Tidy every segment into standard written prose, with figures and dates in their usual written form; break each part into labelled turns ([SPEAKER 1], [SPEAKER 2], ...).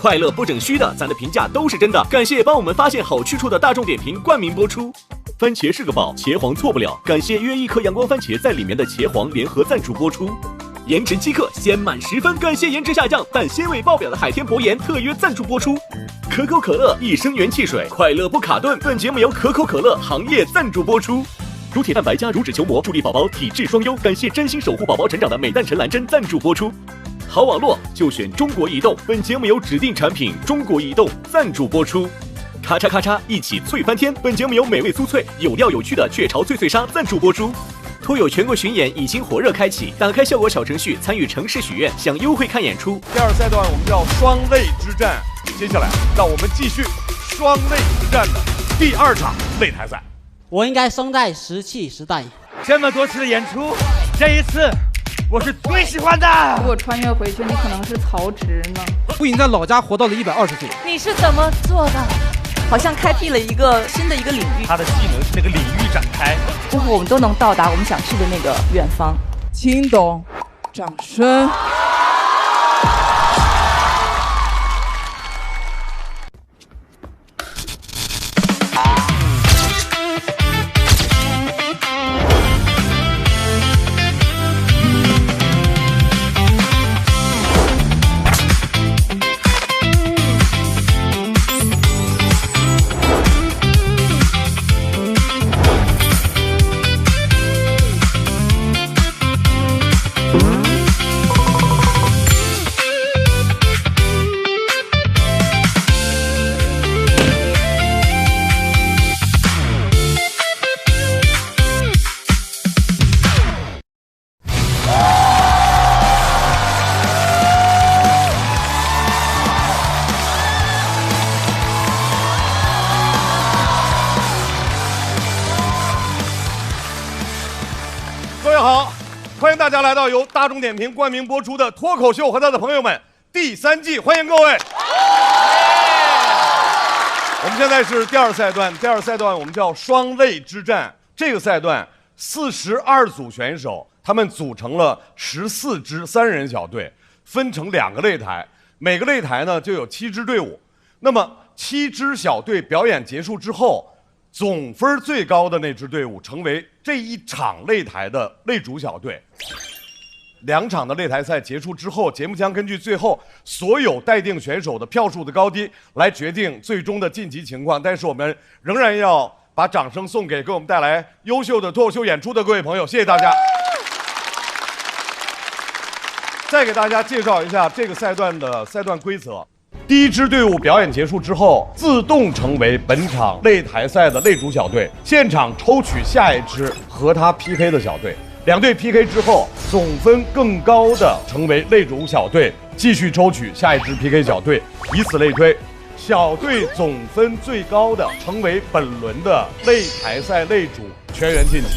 [SPEAKER 1] 快乐不整虚的，咱的评价都是真的。感谢帮我们发现好去处的大众点评冠名播出。番茄是个宝，茄皇错不了。感谢约一颗阳光番茄在里面的茄皇联合赞助播出。颜值饥客鲜满10分，感谢颜值下降但鲜味爆表的海天博颜特约赞助播出。可口可乐一生元汽水，快乐不卡顿。本节目由可口可乐行业赞助播出。乳铁蛋白加乳脂球膜，助力宝宝体质双优。感谢真心守护宝宝成长的美蛋陈兰珍赞助播出。好网络就选中国移动，本节目由指定产品中国移动赞助播出。咔嚓咔嚓一起脆翻天，本节目由美味酥脆有料有趣的雀巢脆脆鲨赞助播出。托友全国巡演已经火热开启，打开效果小程序参与城市许愿，享优惠看演出。
[SPEAKER 2] 第二赛段我们叫双擂之战，接下来让我们继续双擂之战的第2场擂台赛。
[SPEAKER 3] 我应该生在石器时代。
[SPEAKER 4] 这么多次的演出，这一次我是最喜欢的。
[SPEAKER 5] 如果穿越回去，你可能是曹植呢。
[SPEAKER 6] 不仅在老家活到了120岁，
[SPEAKER 7] 你是怎么做的？好像开辟了一个新的领域。
[SPEAKER 4] 他的技能是那个领域展开，
[SPEAKER 7] 最后我们都能到达我们想去的那个远方。
[SPEAKER 5] 听懂，掌声。
[SPEAKER 2] 大家来到由大众点评冠名播出的脱口秀和他的朋友们第3季，欢迎各位。我们现在是第2赛段，第2赛段我们叫双擂之战。这个赛段42组选手，他们组成了14支3人小队，分成2个擂台，每个擂台呢就有7支队伍。那么7支小队表演结束之后，总分最高的那支队伍成为这一场擂台的擂主小队。2场的擂台赛结束之后，节目将根据最后所有待定选手的票数的高低来决定最终的晋级情况。但是我们仍然要把掌声送给我们带来优秀的脱口秀演出的各位朋友，谢谢大家。再给大家介绍一下这个赛段的赛段规则。第1支队伍表演结束之后，自动成为本场擂台赛的擂主小队，现场抽取下一支和他 PK 的小队，2队 PK 之后，总分更高的成为擂主小队，继续抽取下一支 PK 小队，以此类推。小队总分最高的成为本轮的擂台赛擂主，全员晋级。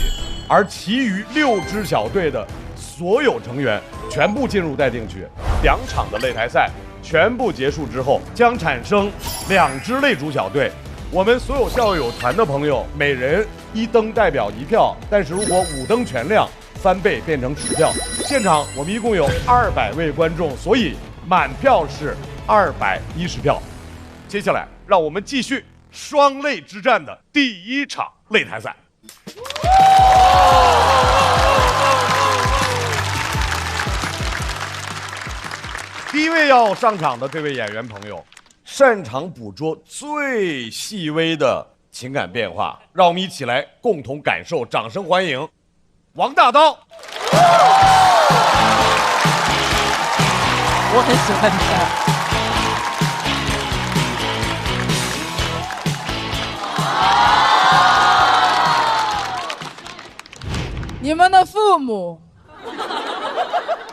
[SPEAKER 2] 而其余6支小队的所有成员全部进入待定区。2场的擂台赛全部结束之后，将产生2支擂主小队。我们所有校友团的朋友，每人1灯代表1票，但是如果5灯全亮，3倍变成10票。现场我们一共有200位观众，所以满票是210票。接下来让我们继续双擂之战的第1场擂台赛。第一位要上场的这位演员朋友，擅长捕捉最细微的情感变化，让我们一起来共同感受，掌声欢迎王大刀。
[SPEAKER 3] 我很喜欢他。
[SPEAKER 5] 你们的父母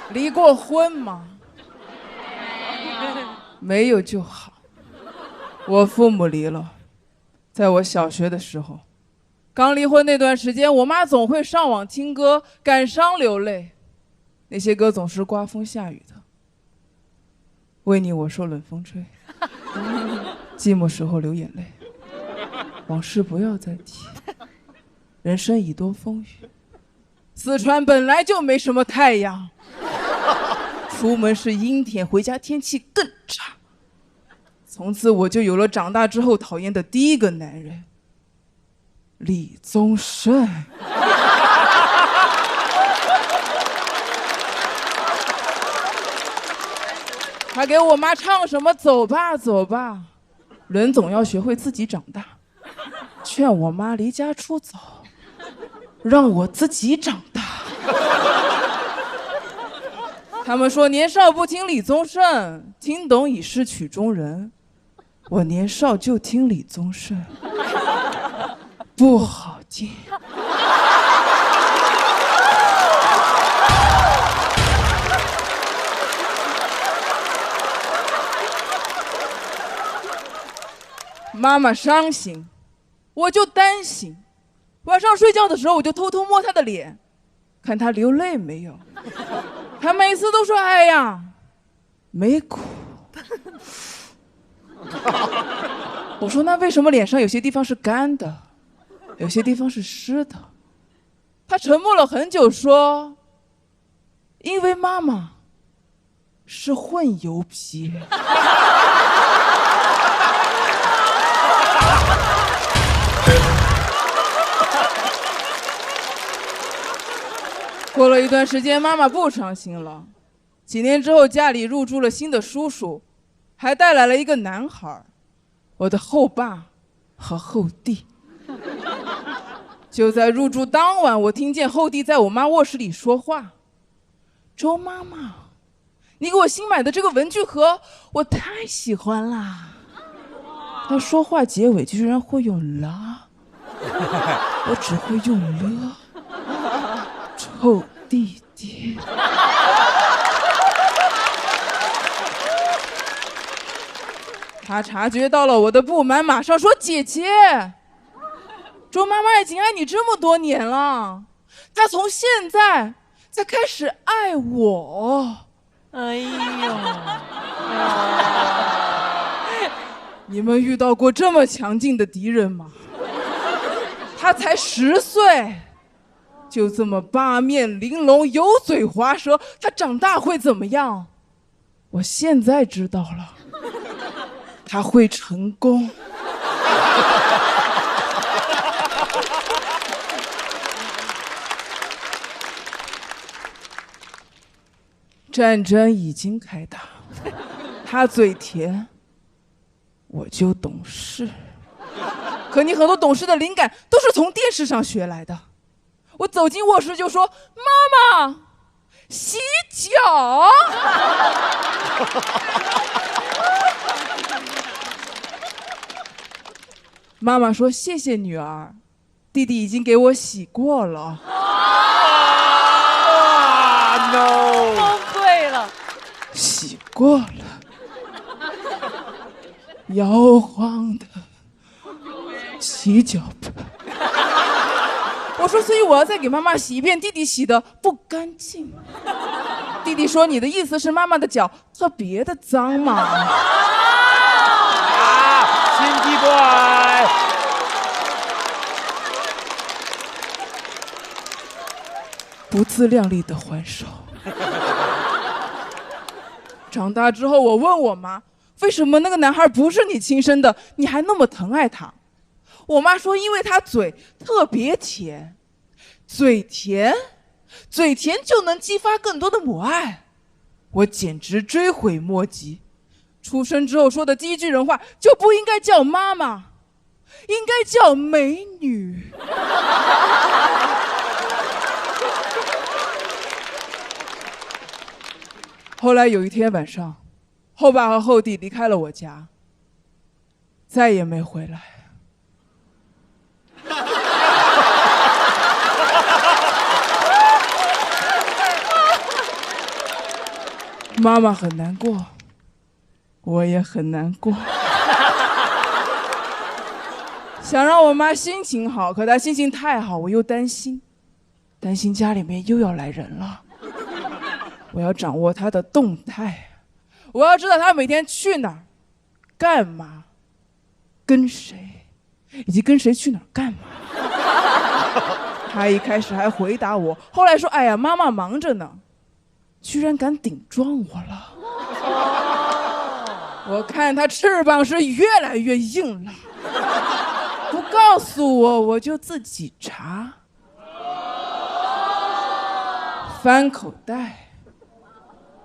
[SPEAKER 5] 离过婚吗？没有就好。我父母离了，在我小学的时候，刚离婚那段时间，我妈总会上网听歌，感伤流泪，那些歌总是刮风下雨的。为你我受冷风吹，寂寞时候流眼泪，往事不要再提，人生已多风雨。四川本来就没什么太阳，出门是阴天，回家天气更差。从此我就有了长大之后讨厌的第一个男人——李宗盛。还给我妈唱什么走吧走吧，人总要学会自己长大，劝我妈离家出走，让我自己长大。他们说年少不听李宗盛，听懂已是曲中人。我年少就听李宗盛，不好听。妈妈伤心，我就担心。晚上睡觉的时候，我就偷偷摸她的脸，看她流泪没有。她每次都说：“哎呀，没哭。”我说：“那为什么脸上有些地方是干的，有些地方是湿的？”她沉默了很久，说：“因为妈妈是混油皮。”过了一段时间，妈妈不伤心了。几年之后，家里入住了新的叔叔，还带来了一个男孩，我的后爸和后弟。就在入住当晚，我听见后弟在我妈卧室里说话：“周妈妈，你给我新买的这个文具盒，我太喜欢啦。”他说话结尾居然会用啦，我只会用了。臭弟弟。他察觉到了我的不满，马上说：“姐姐，周妈妈已经爱你这么多年了，她从现在才开始爱我。”哎呦，你们遇到过这么强劲的敌人吗？他才10岁。就这么八面玲珑，油嘴滑舌，他长大会怎么样？我现在知道了，他会成功。战争已经开打，他嘴甜，我就懂事。可你很多懂事的灵感都是从电视上学来的。我走进卧室就说：“妈妈，洗脚。”妈妈说：“谢谢女儿，弟弟已经给我洗过了。”
[SPEAKER 7] no， 崩溃了。
[SPEAKER 5] 洗过了，摇晃的洗脚盆。我说，所以我要再给妈妈洗一遍，弟弟洗的不干净。弟弟说：“你的意思是妈妈的脚特别的脏吗？”
[SPEAKER 4] 心机 boy。
[SPEAKER 5] 不自量力的还手。长大之后，我问我妈，为什么那个男孩不是你亲生的，你还那么疼爱他？我妈说，因为他嘴特别甜，嘴甜就能激发更多的母爱。我简直追悔莫及。出生之后说的第一句人话就不应该叫妈妈，应该叫美女。后来有一天晚上，后爸和后弟离开了我家，再也没回来。妈妈很难过，我也很难过。想让我妈心情好，可她心情太好，我又担心家里面又要来人了。我要掌握她的动态，我要知道她每天去哪儿，干嘛，跟谁，以及跟谁去哪儿干嘛。她一开始还回答我，后来说：“哎呀，妈妈忙着呢。”居然敢顶撞我了。我看他翅膀是越来越硬了，不告诉我，我就自己查。翻口袋，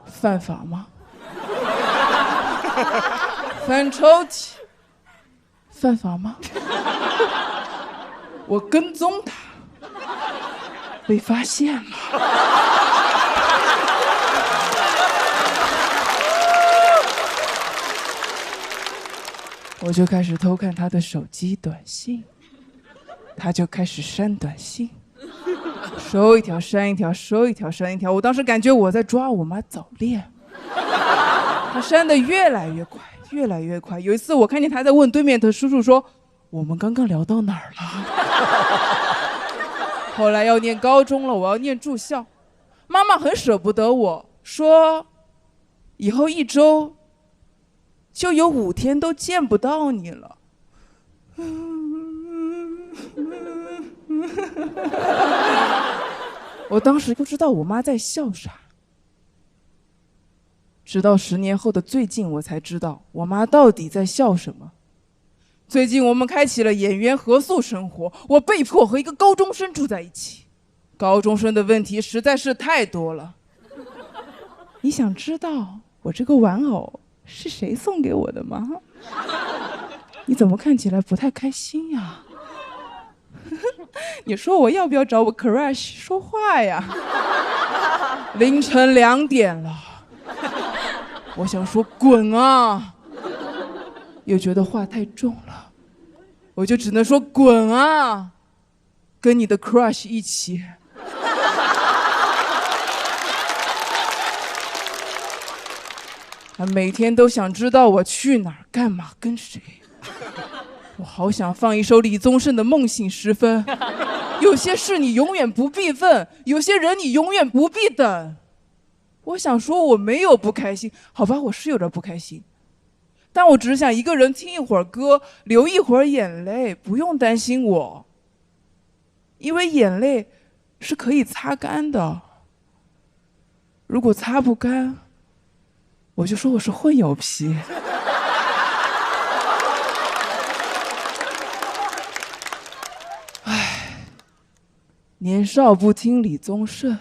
[SPEAKER 5] 犯法吗？翻抽屉，犯法吗？我跟踪他，被发现了。我就开始偷看他的手机短信，他就开始删短信，收一条删一条，收一条删一条。我当时感觉我在抓我妈早恋，他删得越来越快，越来越快。有一次我看见他在问对面的叔叔说：“我们刚刚聊到哪儿了？”后来要念高中了，我要念住校，妈妈很舍不得我，说以后1周就有5天都见不到你了。我当时不知道我妈在笑啥，直到10年后的最近，我才知道我妈到底在笑什么。最近我们开启了演员合宿生活，我被迫和一个高中生住在一起。高中生的问题实在是太多了。你想知道我这个玩偶是谁送给我的吗？你怎么看起来不太开心呀？你说我要不要找我 crush 说话呀？凌晨2点了，我想说滚啊，又觉得话太重了，我就只能说滚啊，跟你的 crush 一起。他每天都想知道我去哪儿、干嘛、跟谁。我好想放一首李宗盛的《梦醒时分》，有些事你永远不必问，有些人你永远不必等。我想说我没有不开心，好吧，我是有点不开心，但我只想一个人听一会儿歌，流一会儿眼泪，不用担心我，因为眼泪是可以擦干的。如果擦不干，我就说我是混有皮。唉，年少不听李宗盛，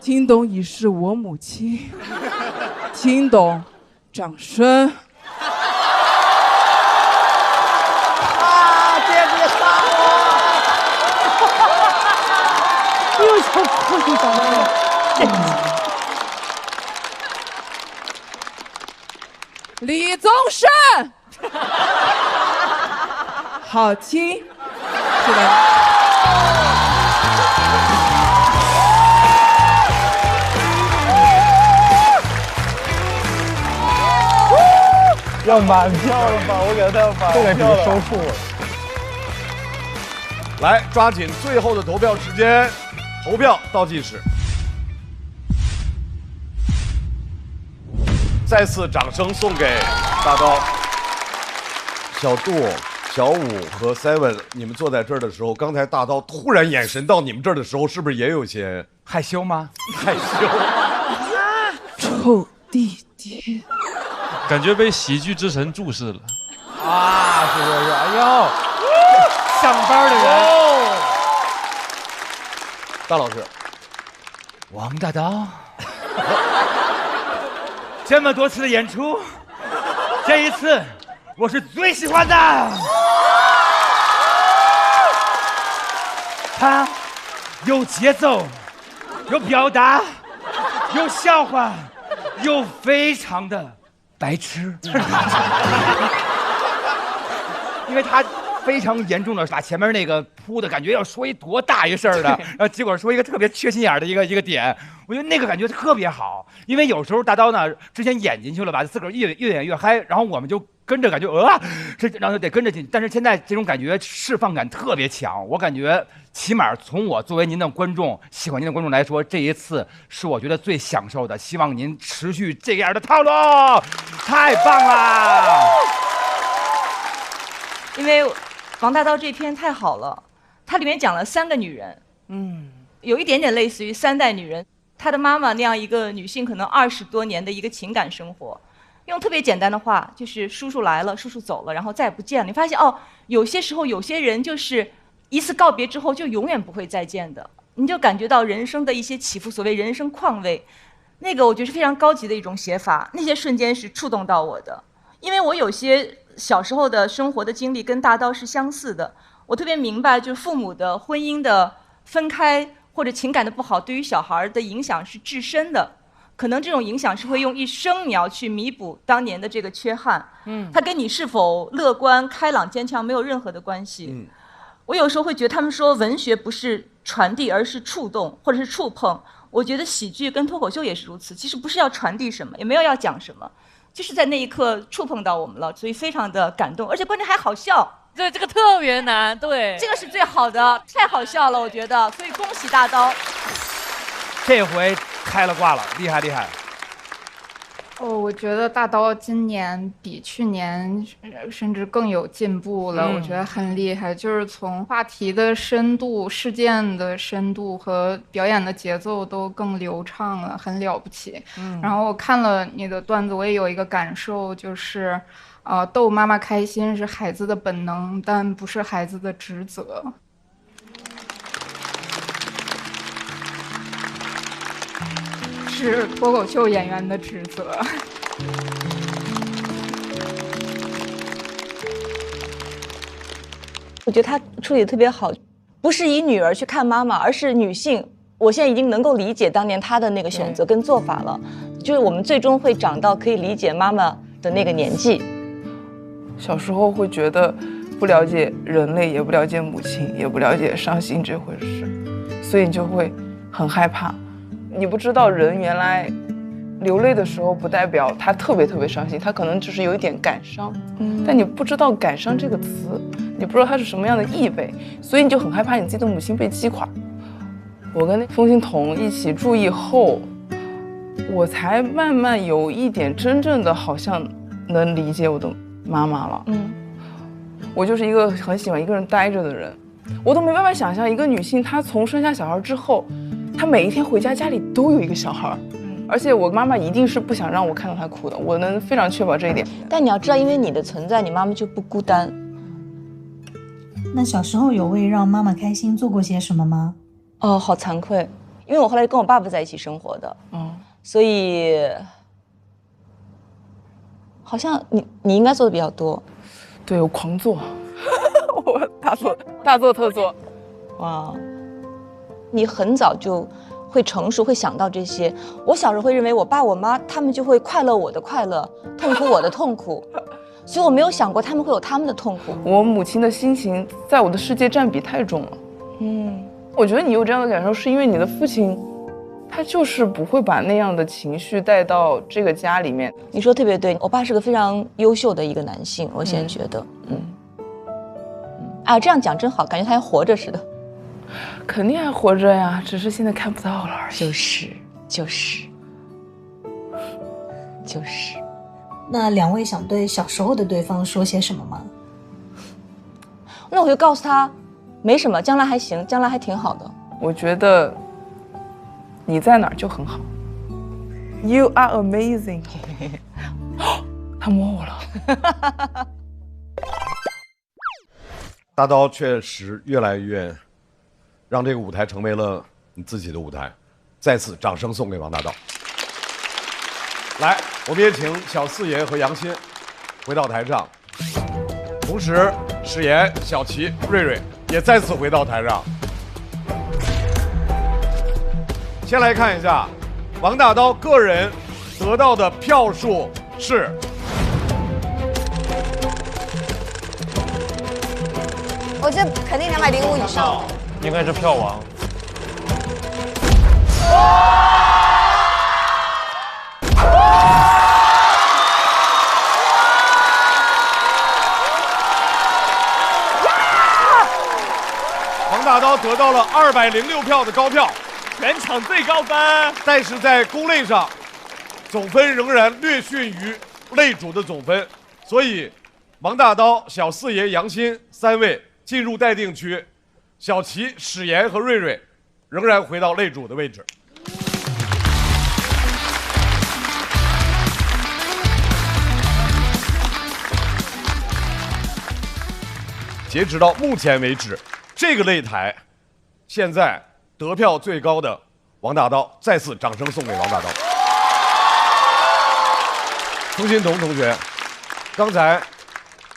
[SPEAKER 5] 听懂已是我母亲，听懂，掌声。
[SPEAKER 4] 啊，别杀我！又想哭一把了。
[SPEAKER 5] 李宗盛，好听，是吧？
[SPEAKER 2] 要满票了吧？我给他要满票了，收付了。来，抓紧最后的投票时间，投票倒计时。再次掌声送给大刀、小杜、小五和 Seven。你们坐在这儿的时候，刚才大刀突然眼神到你们这儿的时候，是不是也有些
[SPEAKER 4] 害羞吗？
[SPEAKER 2] 害羞？
[SPEAKER 5] 臭弟弟，
[SPEAKER 8] 感觉被喜剧之神注视了
[SPEAKER 4] 啊！是是是！哎呦，上班的人。
[SPEAKER 2] 大老师，
[SPEAKER 4] 王大刀。这么多次的演出，这一次我是最喜欢的。他有节奏，有表达，有笑话，又非常的白痴。因为他非常严重的把前面那个铺的感觉要说一多大一事儿的，然后结果说一个特别缺心眼的一个点，我觉得那个感觉特别好。因为有时候大刀呢之前演进去了吧，自个儿越演越嗨，然后我们就跟着感觉然后得跟着进。但是现在这种感觉释放感特别强，我感觉起码从我作为您的观众、喜欢您的观众来说，这一次是我觉得最享受的。希望您持续这样的套路，太棒了！
[SPEAKER 7] 因为王大刀这篇太好了，它里面讲了3个女人，有一点点类似于3代女人。她的妈妈那样一个女性，可能20多年的一个情感生活，用特别简单的话，就是叔叔来了，叔叔走了，然后再也不见了。你发现哦，有些时候有些人就是一次告别之后就永远不会再见的，你就感觉到人生的一些起伏，所谓人生况味，那个我觉得是非常高级的一种写法。那些瞬间是触动到我的，因为我有些小时候的生活的经历跟大刀是相似的，我特别明白，就是父母的婚姻的分开或者情感的不好，对于小孩的影响是至深的。可能这种影响是会用一生你要去弥补当年的这个缺憾，它跟你是否乐观、开朗、坚强没有任何的关系。我有时候会觉得他们说文学不是传递，而是触动或者是触碰。我觉得喜剧跟脱口秀也是如此，其实不是要传递什么，也没有要讲什么，就是在那一刻触碰到我们了，所以非常的感动，而且关键还好笑。
[SPEAKER 9] 对，这个特别难，对，
[SPEAKER 7] 这个是最好的，太好笑了，我觉得，所以恭喜大刀。
[SPEAKER 4] 这回开了挂了，厉害厉害。
[SPEAKER 10] 我觉得大刀今年比去年甚至更有进步了，我觉得很厉害。就是从话题的深度、事件的深度和表演的节奏都更流畅了，很了不起。然后我看了你的段子，我也有一个感受，就是逗妈妈开心是孩子的本能，但不是孩子的职责。是脱口秀演员的职责。
[SPEAKER 7] 我觉得他处理得特别好，不是以女儿去看妈妈，而是女性。我现在已经能够理解当年她的那个选择跟做法了，就是我们最终会长到可以理解妈妈的那个年纪。
[SPEAKER 11] 小时候会觉得不了解人类，也不了解母亲，也不了解伤心这回事，所以你就会很害怕。你不知道人原来流泪的时候不代表他特别特别伤心，他可能只是有一点感伤，但你不知道感伤这个词，你不知道它是什么样的意味，所以你就很害怕你自己的母亲被击垮。我跟风心彤一起住以后，我才慢慢有一点真正的好像能理解我的妈妈了。我就是一个很喜欢一个人待着的人，我都没办法想象一个女性她从生下小孩之后，她每一天回家里都有一个小孩，而且我妈妈一定是不想让我看到她哭的，我能非常确保这一点。
[SPEAKER 7] 但你要知道，因为你的存在，你妈妈就不孤单。
[SPEAKER 12] 那小时候有为让妈妈开心做过些什么吗？
[SPEAKER 7] 哦，好惭愧，因为我后来跟我爸爸在一起生活的，所以好像你应该做的比较多。
[SPEAKER 11] 对，我狂做，我大做特做。
[SPEAKER 7] 哇，你很早就会成熟，会想到这些。我小时候会认为我爸我妈他们就会快乐我的快乐，痛苦我的痛苦，所以我没有想过他们会有他们的痛苦。
[SPEAKER 11] 我母亲的心情在我的世界占比太重了。我觉得你有这样的感受，是因为你的父亲，他就是不会把那样的情绪带到这个家里面。
[SPEAKER 7] 你说特别对，我爸是个非常优秀的一个男性，我现在觉得，这样讲真好，感觉他还活着似的。
[SPEAKER 11] 肯定还活着呀，只是现在看不到了而已。
[SPEAKER 7] 就是。
[SPEAKER 12] 那两位想对小时候的对方说些什么吗？
[SPEAKER 7] 那我就告诉他，没什么，将来还行，将来还挺好的。
[SPEAKER 11] 我觉得你在哪儿就很好。You are amazing 。他摸我了。
[SPEAKER 2] 大刀确实越来越让这个舞台成为了你自己的舞台，再次掌声送给王大刀。来，我们也请小四爷和杨欣回到台上，同时史岩、小齐、瑞瑞也再次回到台上。先来看一下王大刀个人得到的票数是
[SPEAKER 13] 我觉得肯定205以上，
[SPEAKER 8] 应该是票王。
[SPEAKER 2] 王大刀得到了206票的高票，
[SPEAKER 1] 全场最高分。
[SPEAKER 2] 但是在攻类上，总分仍然略逊于类主的总分，所以王大刀、小四爷、杨欣3位进入待定区，小齐、史岩和瑞瑞仍然回到类主的位置。截止到目前为止，这个擂台现在得票最高的王大刀，再次掌声送给王大刀。钟欣桐同学，刚才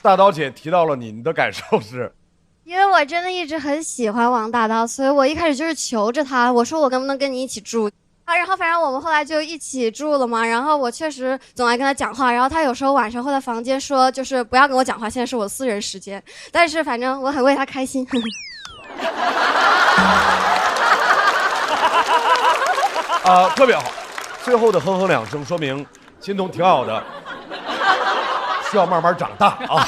[SPEAKER 2] 大刀姐提到了你的感受是？
[SPEAKER 14] 因为我真的一直很喜欢王大刀，所以我一开始就是求着他，我说我能不能跟你一起住啊？然后反正我们后来就一起住了嘛。然后我确实总爱跟他讲话，然后他有时候晚上会在房间说，就是不要跟我讲话，现在是我的私人时间。但是反正我很为他开心。
[SPEAKER 2] 特别好，最后的哼哼两声，说明欣桐挺好的，需要慢慢长大啊。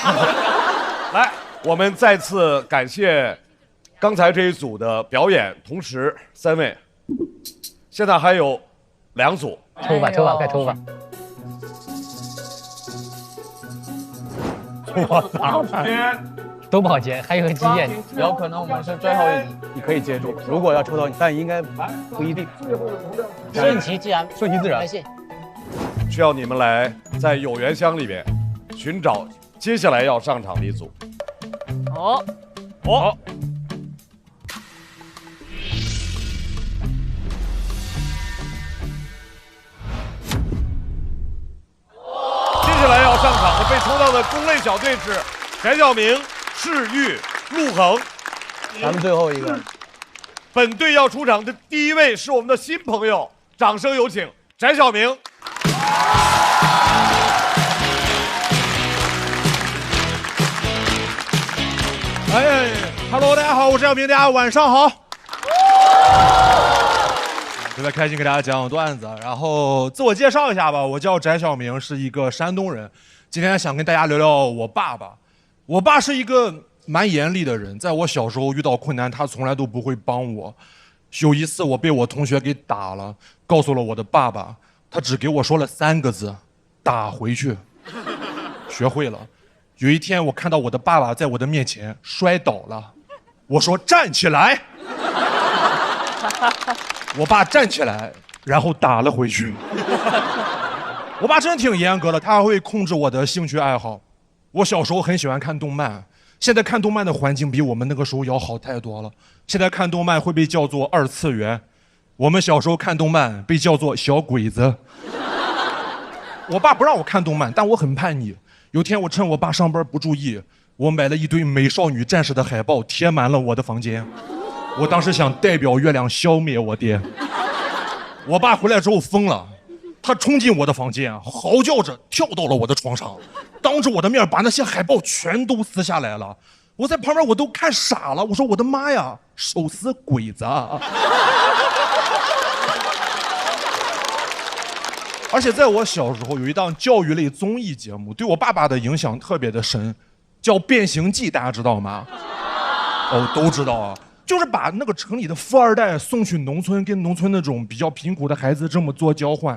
[SPEAKER 2] 来。我们再次感谢刚才这一组的表演，同时3位，现在还有2组，
[SPEAKER 15] 抽吧，快抽吧！我操，都不好接，还有个经验，
[SPEAKER 16] 有可能我们是最后一组，你可以接住。如果要抽到你，但应该不一定。
[SPEAKER 3] 顺其自然，
[SPEAKER 16] 顺其自然。
[SPEAKER 2] 需要你们来在有缘箱里边寻找接下来要上场的一组。
[SPEAKER 9] 哦，
[SPEAKER 2] 接下来要上场的被抽到的公类小队是翟晓明、世玉、陆恒。
[SPEAKER 16] 咱们最后一个。
[SPEAKER 2] 本队要出场的第一位是我们的新朋友，掌声有请翟晓明。
[SPEAKER 17] Hello， 大家好，我是翟晓明，大家晚上好。特别开心给大家讲段子，然后自我介绍一下吧，我叫翟晓明，是一个山东人。今天想跟大家聊聊我爸爸。我爸是一个蛮严厉的人，在我小时候遇到困难，他从来都不会帮我。有一次我被我同学给打了，告诉了我的爸爸，他只给我说了3个字：打回去。学会了。有一天我看到我的爸爸在我的面前摔倒了，我说站起来。我爸站起来，然后打了回去。我爸真挺严格的，他还会控制我的兴趣爱好。我小时候很喜欢看动漫，现在看动漫的环境比我们那个时候要好太多了。现在看动漫会被叫做2次元，我们小时候看动漫被叫做小鬼子。我爸不让我看动漫，但我很叛逆。有天我趁我爸上班不注意，我买了一堆美少女战士的海报，贴满了我的房间。我当时想代表月亮消灭我爹。我爸回来之后疯了，他冲进我的房间，嚎叫着跳到了我的床上，当着我的面把那些海报全都撕下来了。我在旁边我都看傻了，我说我的妈呀，手撕鬼子啊！而且在我小时候有一档教育类综艺节目，对我爸爸的影响特别的深，叫《变形记》，大家知道吗？哦，都知道啊，就是把那个城里的富二代送去农村，跟农村那种比较贫苦的孩子这么做交换。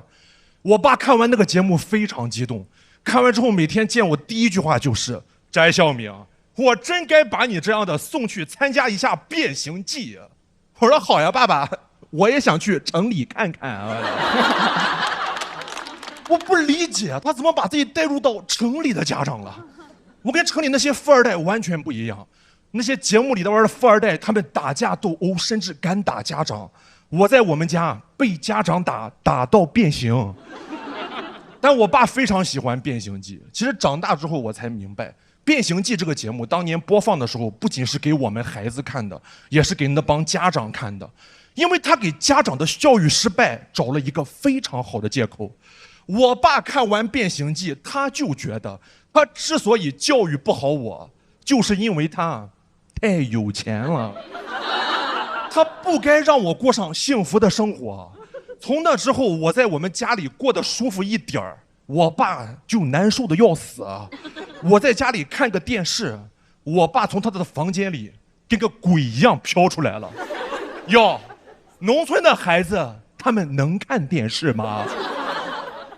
[SPEAKER 17] 我爸看完那个节目非常激动，看完之后每天见我第一句话就是：翟晓明，我真该把你这样的送去参加一下《变形记》。我说好呀，爸爸，我也想去城里看看啊。我不理解他怎么把自己带入到城里的家长了。我跟城里那些富二代完全不一样，那些节目里的玩的富二代，他们打架斗殴，甚至敢打家长。我在我们家被家长打到变形。但我爸非常喜欢《变形记》，其实长大之后我才明白，《变形记》这个节目当年播放的时候，不仅是给我们孩子看的，也是给那帮家长看的，因为他给家长的教育失败找了一个非常好的借口。我爸看完《变形记》，他就觉得他之所以教育不好我，就是因为他太有钱了，他不该让我过上幸福的生活。从那之后，我在我们家里过得舒服一点儿，我爸就难受的要死。我在家里看个电视，我爸从他的房间里跟个鬼一样飘出来了。哟，农村的孩子他们能看电视吗？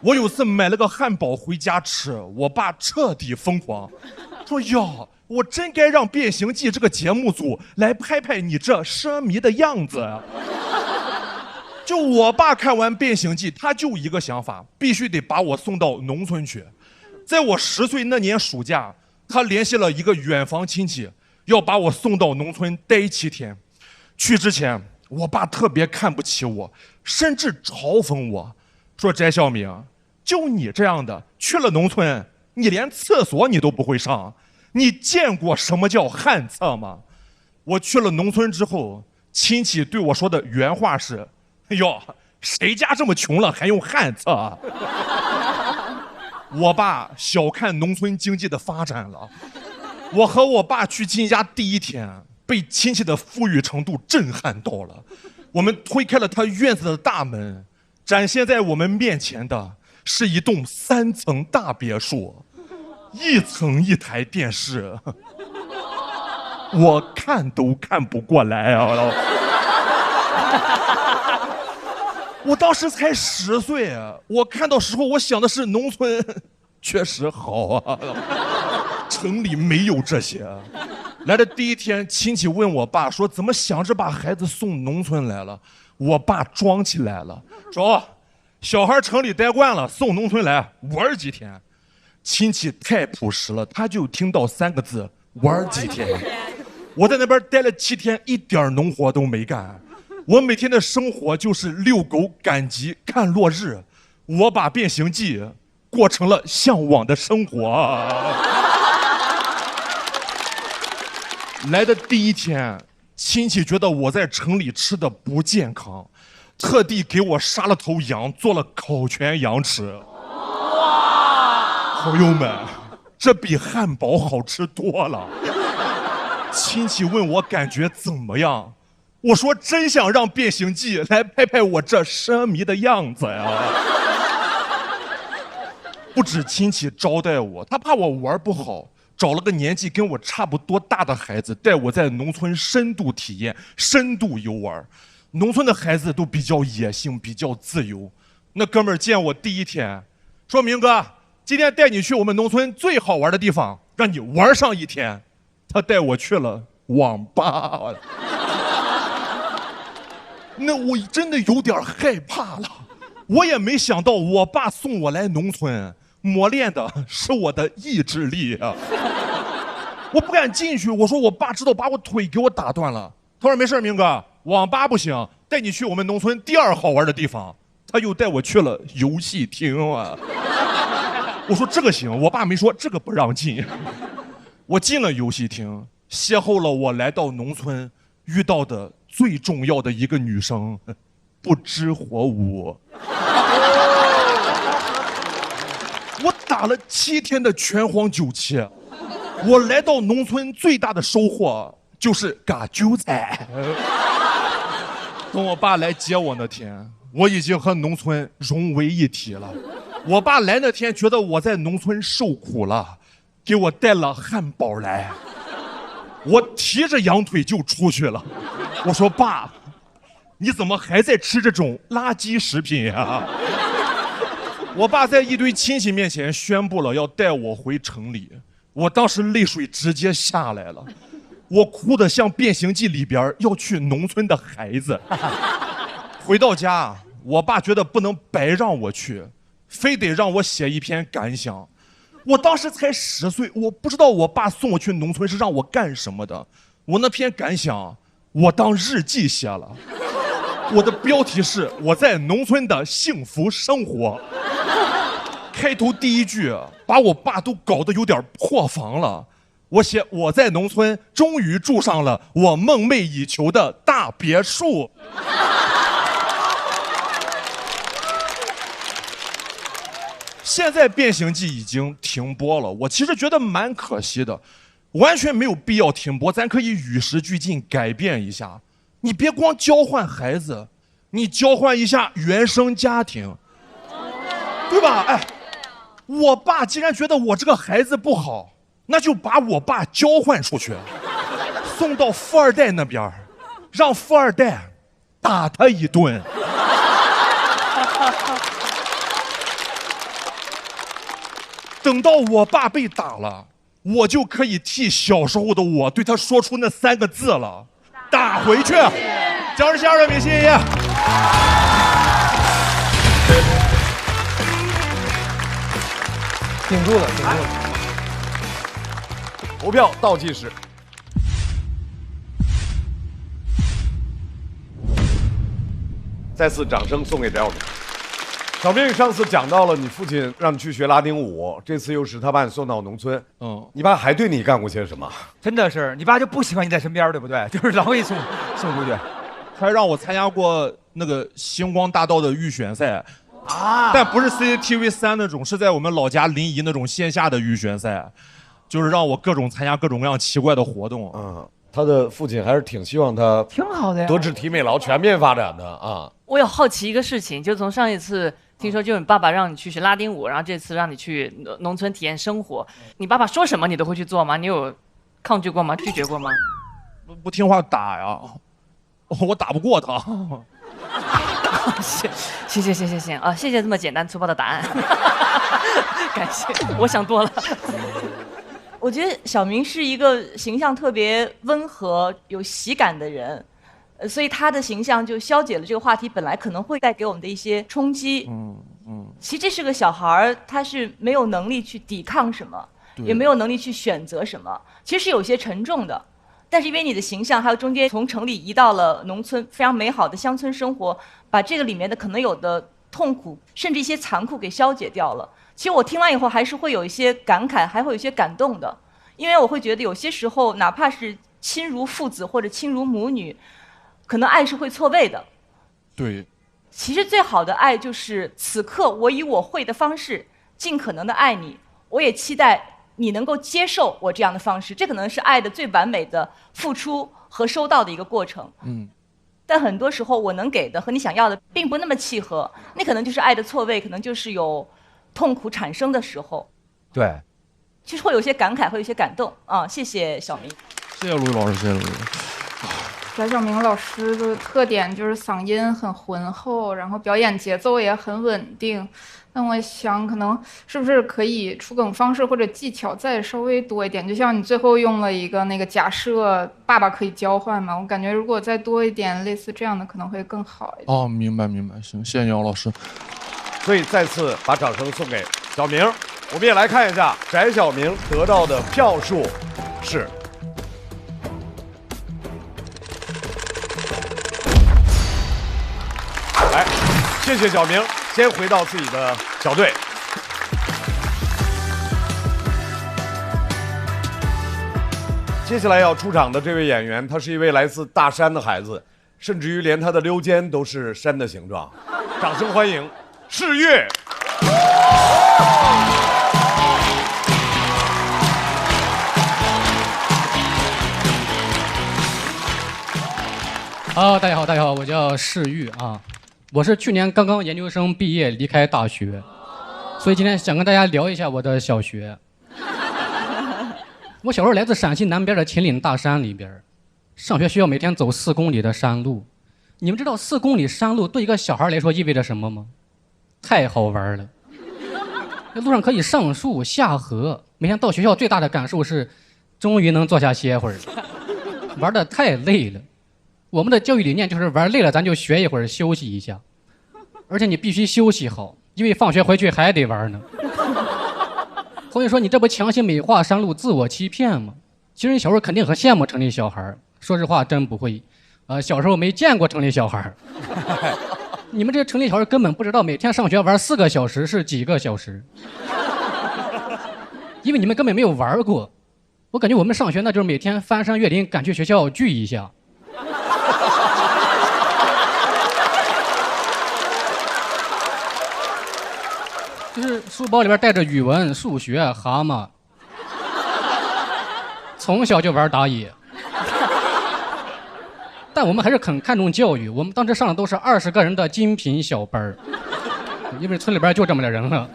[SPEAKER 17] 我有次买了个汉堡回家吃，我爸彻底疯狂，说哟，我真该让《变形记》这个节目组来拍拍你这奢靡的样子。就我爸看完《变形记》，他就一个想法，必须得把我送到农村去。在我10岁那年暑假，他联系了一个远房亲戚，要把我送到农村待7天。去之前，我爸特别看不起我，甚至嘲讽我，说翟小明，就你这样的去了农村，你连厕所你都不会上，你见过什么叫旱厕吗？我去了农村之后，亲戚对我说的原话是：哎呦，谁家这么穷了还用旱厕啊？我爸小看农村经济的发展了。我和我爸去亲家第1天，被亲戚的富裕程度震撼到了。我们推开了他院子的大门，展现在我们面前的是一栋3层大别墅，1层1台电视，我看都看不过来啊！我当时才10岁啊，我看到时候我想的是农村确实好啊，城里没有这些。来的第1天，亲戚问我爸说怎么想着把孩子送农村来了，我爸装起来了，说小孩城里待惯了，送农村来玩几天。亲戚太朴实了，他就听到3个字玩几天。我在那边待了7天，一点农活都没干。我每天的生活就是遛狗、赶集、看落日。我把变形记过成了向往的生活。来的第1天，亲戚觉得我在城里吃的不健康，特地给我杀了头羊，做了烤全羊吃。哇！朋友们，这比汉堡好吃多了。亲戚问我感觉怎么样，我说真想让变形记来拍拍我这奢靡的样子呀。不止亲戚招待我，他怕我玩不好，找了个年纪跟我差不多大的孩子，带我在农村深度体验、深度游玩。农村的孩子都比较野性，比较自由。那哥们儿见我第1天，说明哥，今天带你去我们农村最好玩的地方，让你玩上1天。他带我去了网吧。那我真的有点害怕了。我也没想到我爸送我来农村，磨练的是我的意志力啊！我不敢进去，我说我爸知道把我腿给我打断了。他说没事，明哥，网吧不行，带你去我们农村第2好玩的地方。他又带我去了游戏厅啊！我说这个行，我爸没说这个不让进。我进了游戏厅，邂逅了我来到农村遇到的最重要的一个女生，不知火舞。我打了7天的拳皇9期，我来到农村最大的收获就是嘎韭菜。等我爸来接我那天，我已经和农村融为一体了。我爸来那天觉得我在农村受苦了，给我带了汉堡来。我提着羊腿就出去了。我说爸，你怎么还在吃这种垃圾食品呀？我爸在一堆亲戚面前宣布了要带我回城里，我当时泪水直接下来了，我哭得像《变形记》里边要去农村的孩子。回到家，我爸觉得不能白让我去，非得让我写一篇感想。我当时才10岁，我不知道我爸送我去农村是让我干什么的。我那篇感想，我当日记写了。我的标题是我在农村的幸福生活。开头第1句把我爸都搞得有点破防了。我写我在农村终于住上了我梦寐以求的大别墅。现在《变形记》已经停播了，我其实觉得蛮可惜的，完全没有必要停播，咱可以与时俱进，改变一下。你别光交换孩子，你交换一下原生家庭，对吧？哎，我爸既然觉得我这个孩子不好，那就把我爸交换出去，送到富二代那边，让富二代打他一顿。等到我爸被打了，我就可以替小时候的我对他说出那3个字了，打回去。姜日下的米谢谢。
[SPEAKER 16] 顶住了，顶住了。
[SPEAKER 2] 投票倒计时再次掌声送给翟小明。小明，上次讲到了你父亲让你去学拉丁舞，这次又是他把你送到农村。你爸还对你干过些什么？
[SPEAKER 4] 真的是，你爸就不喜欢你在身边，对不对？就是老会送出去。
[SPEAKER 17] 还让我参加过那个星光大道的预选赛啊，但不是 CCTV3那种，是在我们老家临沂那种线下的预选赛，就是让我参加各种各样奇怪的活动。
[SPEAKER 2] 他的父亲还是挺希望他
[SPEAKER 4] 挺好的呀，
[SPEAKER 2] 德智体美劳全面发展的啊。
[SPEAKER 9] 我有好奇一个事情，就从上一次听说，就你爸爸让你去学拉丁舞，然后这次让你去农村体验生活，你爸爸说什么你都会去做吗？你有抗拒过吗？拒绝过吗？
[SPEAKER 17] 不听话打呀，我打不过他。
[SPEAKER 9] 行啊，谢谢这么简单粗暴的答案，感谢，我想多了。
[SPEAKER 7] 我觉得小明是一个形象特别温和、有喜感的人，所以他的形象就消解了这个话题本来可能会带给我们的一些冲击。其实这是个小孩儿，他是没有能力去抵抗什么，也没有能力去选择什么，其实是有些沉重的。但是因为你的形象，还有中间从城里移到了农村，非常美好的乡村生活，把这个里面的可能有的痛苦，甚至一些残酷给消解掉了。其实我听完以后还是会有一些感慨，还会有一些感动的，因为我会觉得有些时候，哪怕是亲如父子或者亲如母女，可能爱是会错位的。
[SPEAKER 17] 对，
[SPEAKER 7] 其实最好的爱就是此刻我以我会的方式尽可能的爱你，我也期待你能够接受我这样的方式，这可能是爱的最完美的付出和收到的一个过程。但很多时候我能给的和你想要的并不那么契合，那可能就是爱的错位，可能就是有痛苦产生的时候。
[SPEAKER 4] 对，
[SPEAKER 7] 其实会有些感慨，会有些感动啊！谢谢小明，
[SPEAKER 17] 谢谢陆毅老师，谢谢陆毅。
[SPEAKER 10] 翟小明老师的特点就是嗓音很浑厚，然后表演节奏也很稳定。那我想，可能是不是可以出梗方式或者技巧再稍微多一点？就像你最后用了一个那个假设，爸爸可以交换嘛？我感觉如果再多一点类似这样的，可能会更好一点。
[SPEAKER 17] 明白，行，谢谢姚老师。
[SPEAKER 2] 所以再次把掌声送给小明。我们也来看一下翟小明得到的票数是。来，谢谢小明，先回到自己的小队。接下来要出场的这位演员，他是一位来自大山的孩子，甚至于连他的溜肩都是山的形状。掌声欢迎世越。
[SPEAKER 15] 大家好，我叫世玉啊，我是去年刚刚研究生毕业离开大学，所以今天想跟大家聊一下我的小学。我小时候来自陕西南边的秦岭大山里边，上学需要每天走4公里的山路。你们知道4公里山路对一个小孩来说意味着什么吗？太好玩了，那路上可以上树下河，每天到学校最大的感受是，终于能坐下歇会儿，玩得太累了。我们的教育理念就是玩累了咱就学一会儿休息一下，而且你必须休息好，因为放学回去还得玩呢。所以说你这不强行美化山路自我欺骗吗？其实你小时候肯定很羡慕城里小孩，说实话真不会，小时候没见过城里小孩。你们这城里小孩根本不知道每天上学玩4个小时是几个小时，因为你们根本没有玩过。我感觉我们上学那就是每天翻山越岭赶去学校聚一下。就是书包里边带着语文、数学、蛤蟆，从小就玩打野。但我们还是很看重教育，我们当时上的都是20个人的精品小班儿，因为村里边就这么点人了。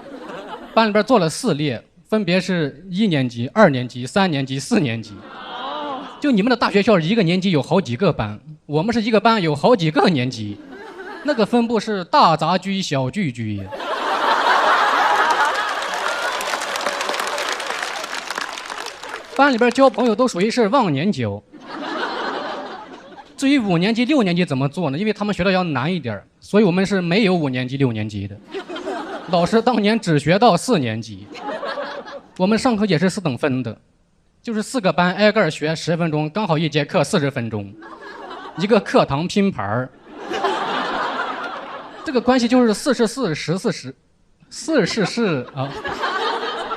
[SPEAKER 15] 班里边坐了4列，分别是1年级、2年级、3年级、4年级。就你们的大学校1个年级有好几个班，我们是1个班有好几个年级，那个分布是大杂居小聚居。班里边交朋友都属于是忘年交。至于5年级、6年级怎么做呢？因为他们学的要难一点，所以我们是没有5年级、6年级的。老师当年只学到4年级，我们上课也是4等分的，就是4个班挨个学10分钟，刚好1节课40分钟，一个课堂拼盘儿。这个关系就是4是4，10是10，4是4啊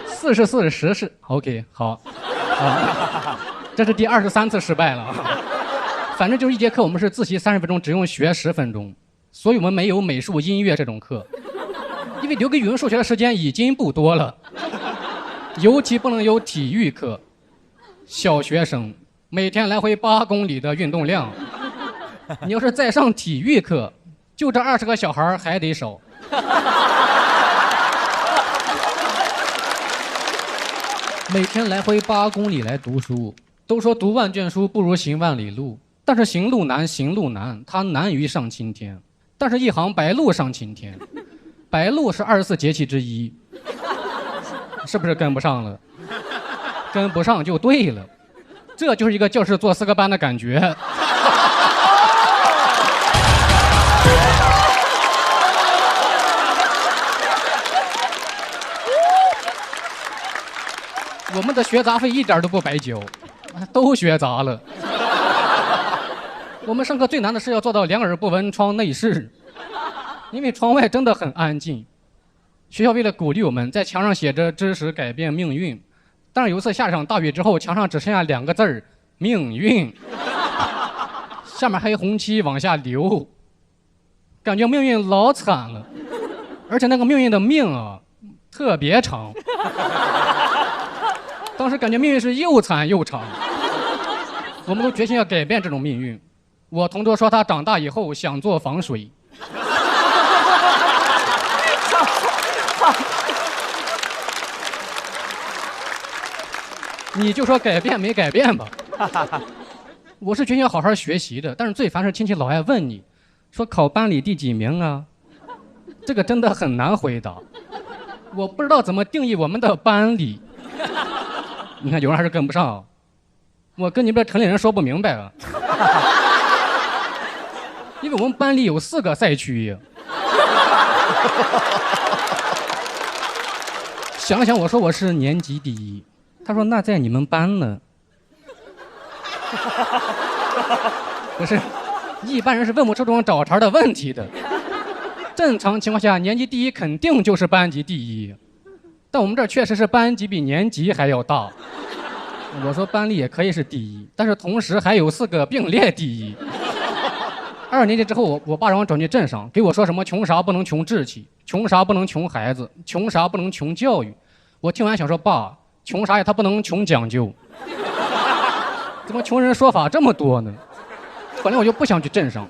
[SPEAKER 15] ，4是4，10是 OK 好啊，这是第23次失败了啊。反正就是一节课我们是自习30分钟，只用学10分钟，所以我们没有美术、音乐这种课，因为留给语文、数学的时间已经不多了，尤其不能有体育课。小学生每天来回8公里的运动量，你要是再上体育课，就这20个小孩还得少。每天来回8公里来读书，都说读万卷书不如行万里路，但是行路难，行路难，它难于上青天。但是一行白鹭上青天，白鹭是24节气之一，是不是跟不上了？跟不上就对了，这就是一个教室坐4个班的感觉。我们的学杂费一点都不白交，都学杂了。我们上课最难的是要做到两耳不闻窗内事，因为窗外真的很安静。学校为了鼓励我们，在墙上写着“知识改变命运”，但是有一次下场大雨之后，墙上只剩下2个字儿“命运”，下面还有红漆往下流，感觉命运老惨了，而且那个命运的命啊特别长。当时感觉命运是又惨又长，我们都决心要改变这种命运。我同桌说他长大以后想做防水。你就说改变没改变吧。我是决心要好好学习的，但是最烦是亲戚老爱问你，说考班里第几名啊？这个真的很难回答。我不知道怎么定义我们的班里。你看有人还是跟不上，我跟你们这城里人说不明白了。因为我们班里有4个赛区。想想我说我是年级第1，他说那在你们班呢。不是，一般人是问不出这种找茬的问题的。正常情况下，年级第1肯定就是班级第1，但我们这儿确实是班级比年级还要大。我说班里也可以是第1，但是同时还有4个并列第1。2年级之后，我爸让我转去镇上，给我说什么穷啥不能穷志气，穷啥不能穷孩子，穷啥不能穷教育。我听完想说，爸，穷啥呀？他不能穷讲究。怎么穷人说法这么多呢？本来我就不想去镇上，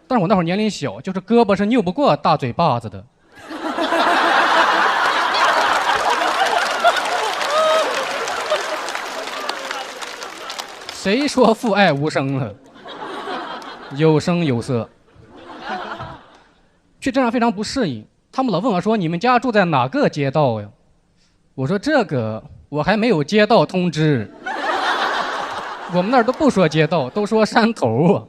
[SPEAKER 15] 但是我那会儿年龄小，就是胳膊是拗不过大嘴巴子的。谁说父爱无声了？有声有色。去镇上非常不适应，他们老问我说：“你们家住在哪个街道呀？”我说：“这个我还没有接到通知。我们那儿都不说街道，都说山头啊。”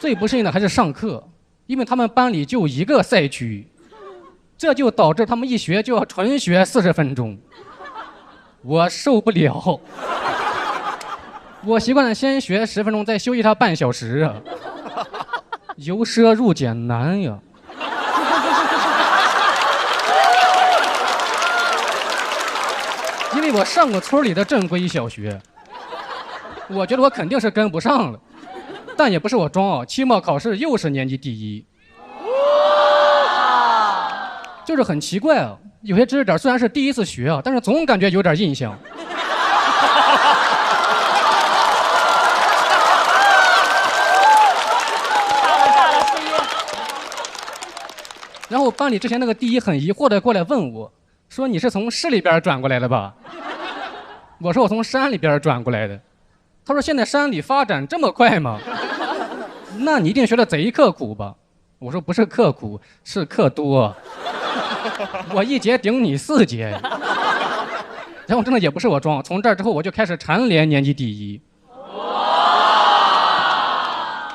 [SPEAKER 15] 最不适应的还是上课，因为他们班里就1个赛区，这就导致他们一学就要纯学40分钟，我受不了。我习惯了先学10分钟，再休息他半小时啊，由奢入俭难呀。因为我上过村里的正规小学，我觉得我肯定是跟不上了，但也不是我装啊，期末考试又是年级第1，就是很奇怪啊，有些知识点虽然是第1次学啊，但是总感觉有点印象。然后班里之前那个第1很疑惑的过来问我，说你是从市里边转过来的吧？我说我从山里边转过来的。他说现在山里发展这么快吗？那你一定学得贼刻苦吧？我说不是刻苦，是课多。我1节顶你4节。然后真的也不是我装，从这儿之后我就开始蝉联年级第1，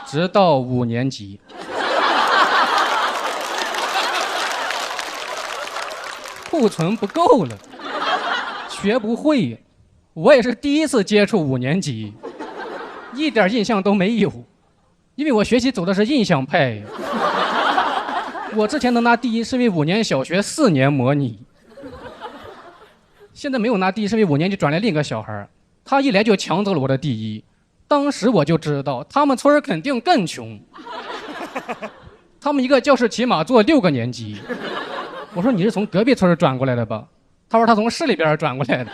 [SPEAKER 15] 直到5年级。库存不够了，学不会。我也是第1次接触5年级，一点印象都没有，因为我学习走的是印象派。我之前能拿第一是因为5年小学4年模拟，现在没有拿第一是因为5年级转来另一个小孩，他一来就抢走了我的第一。当时我就知道他们村儿肯定更穷，他们一个教室起码坐6个年级。我说你是从隔壁村转过来的吧？他说他从市里边转过来的。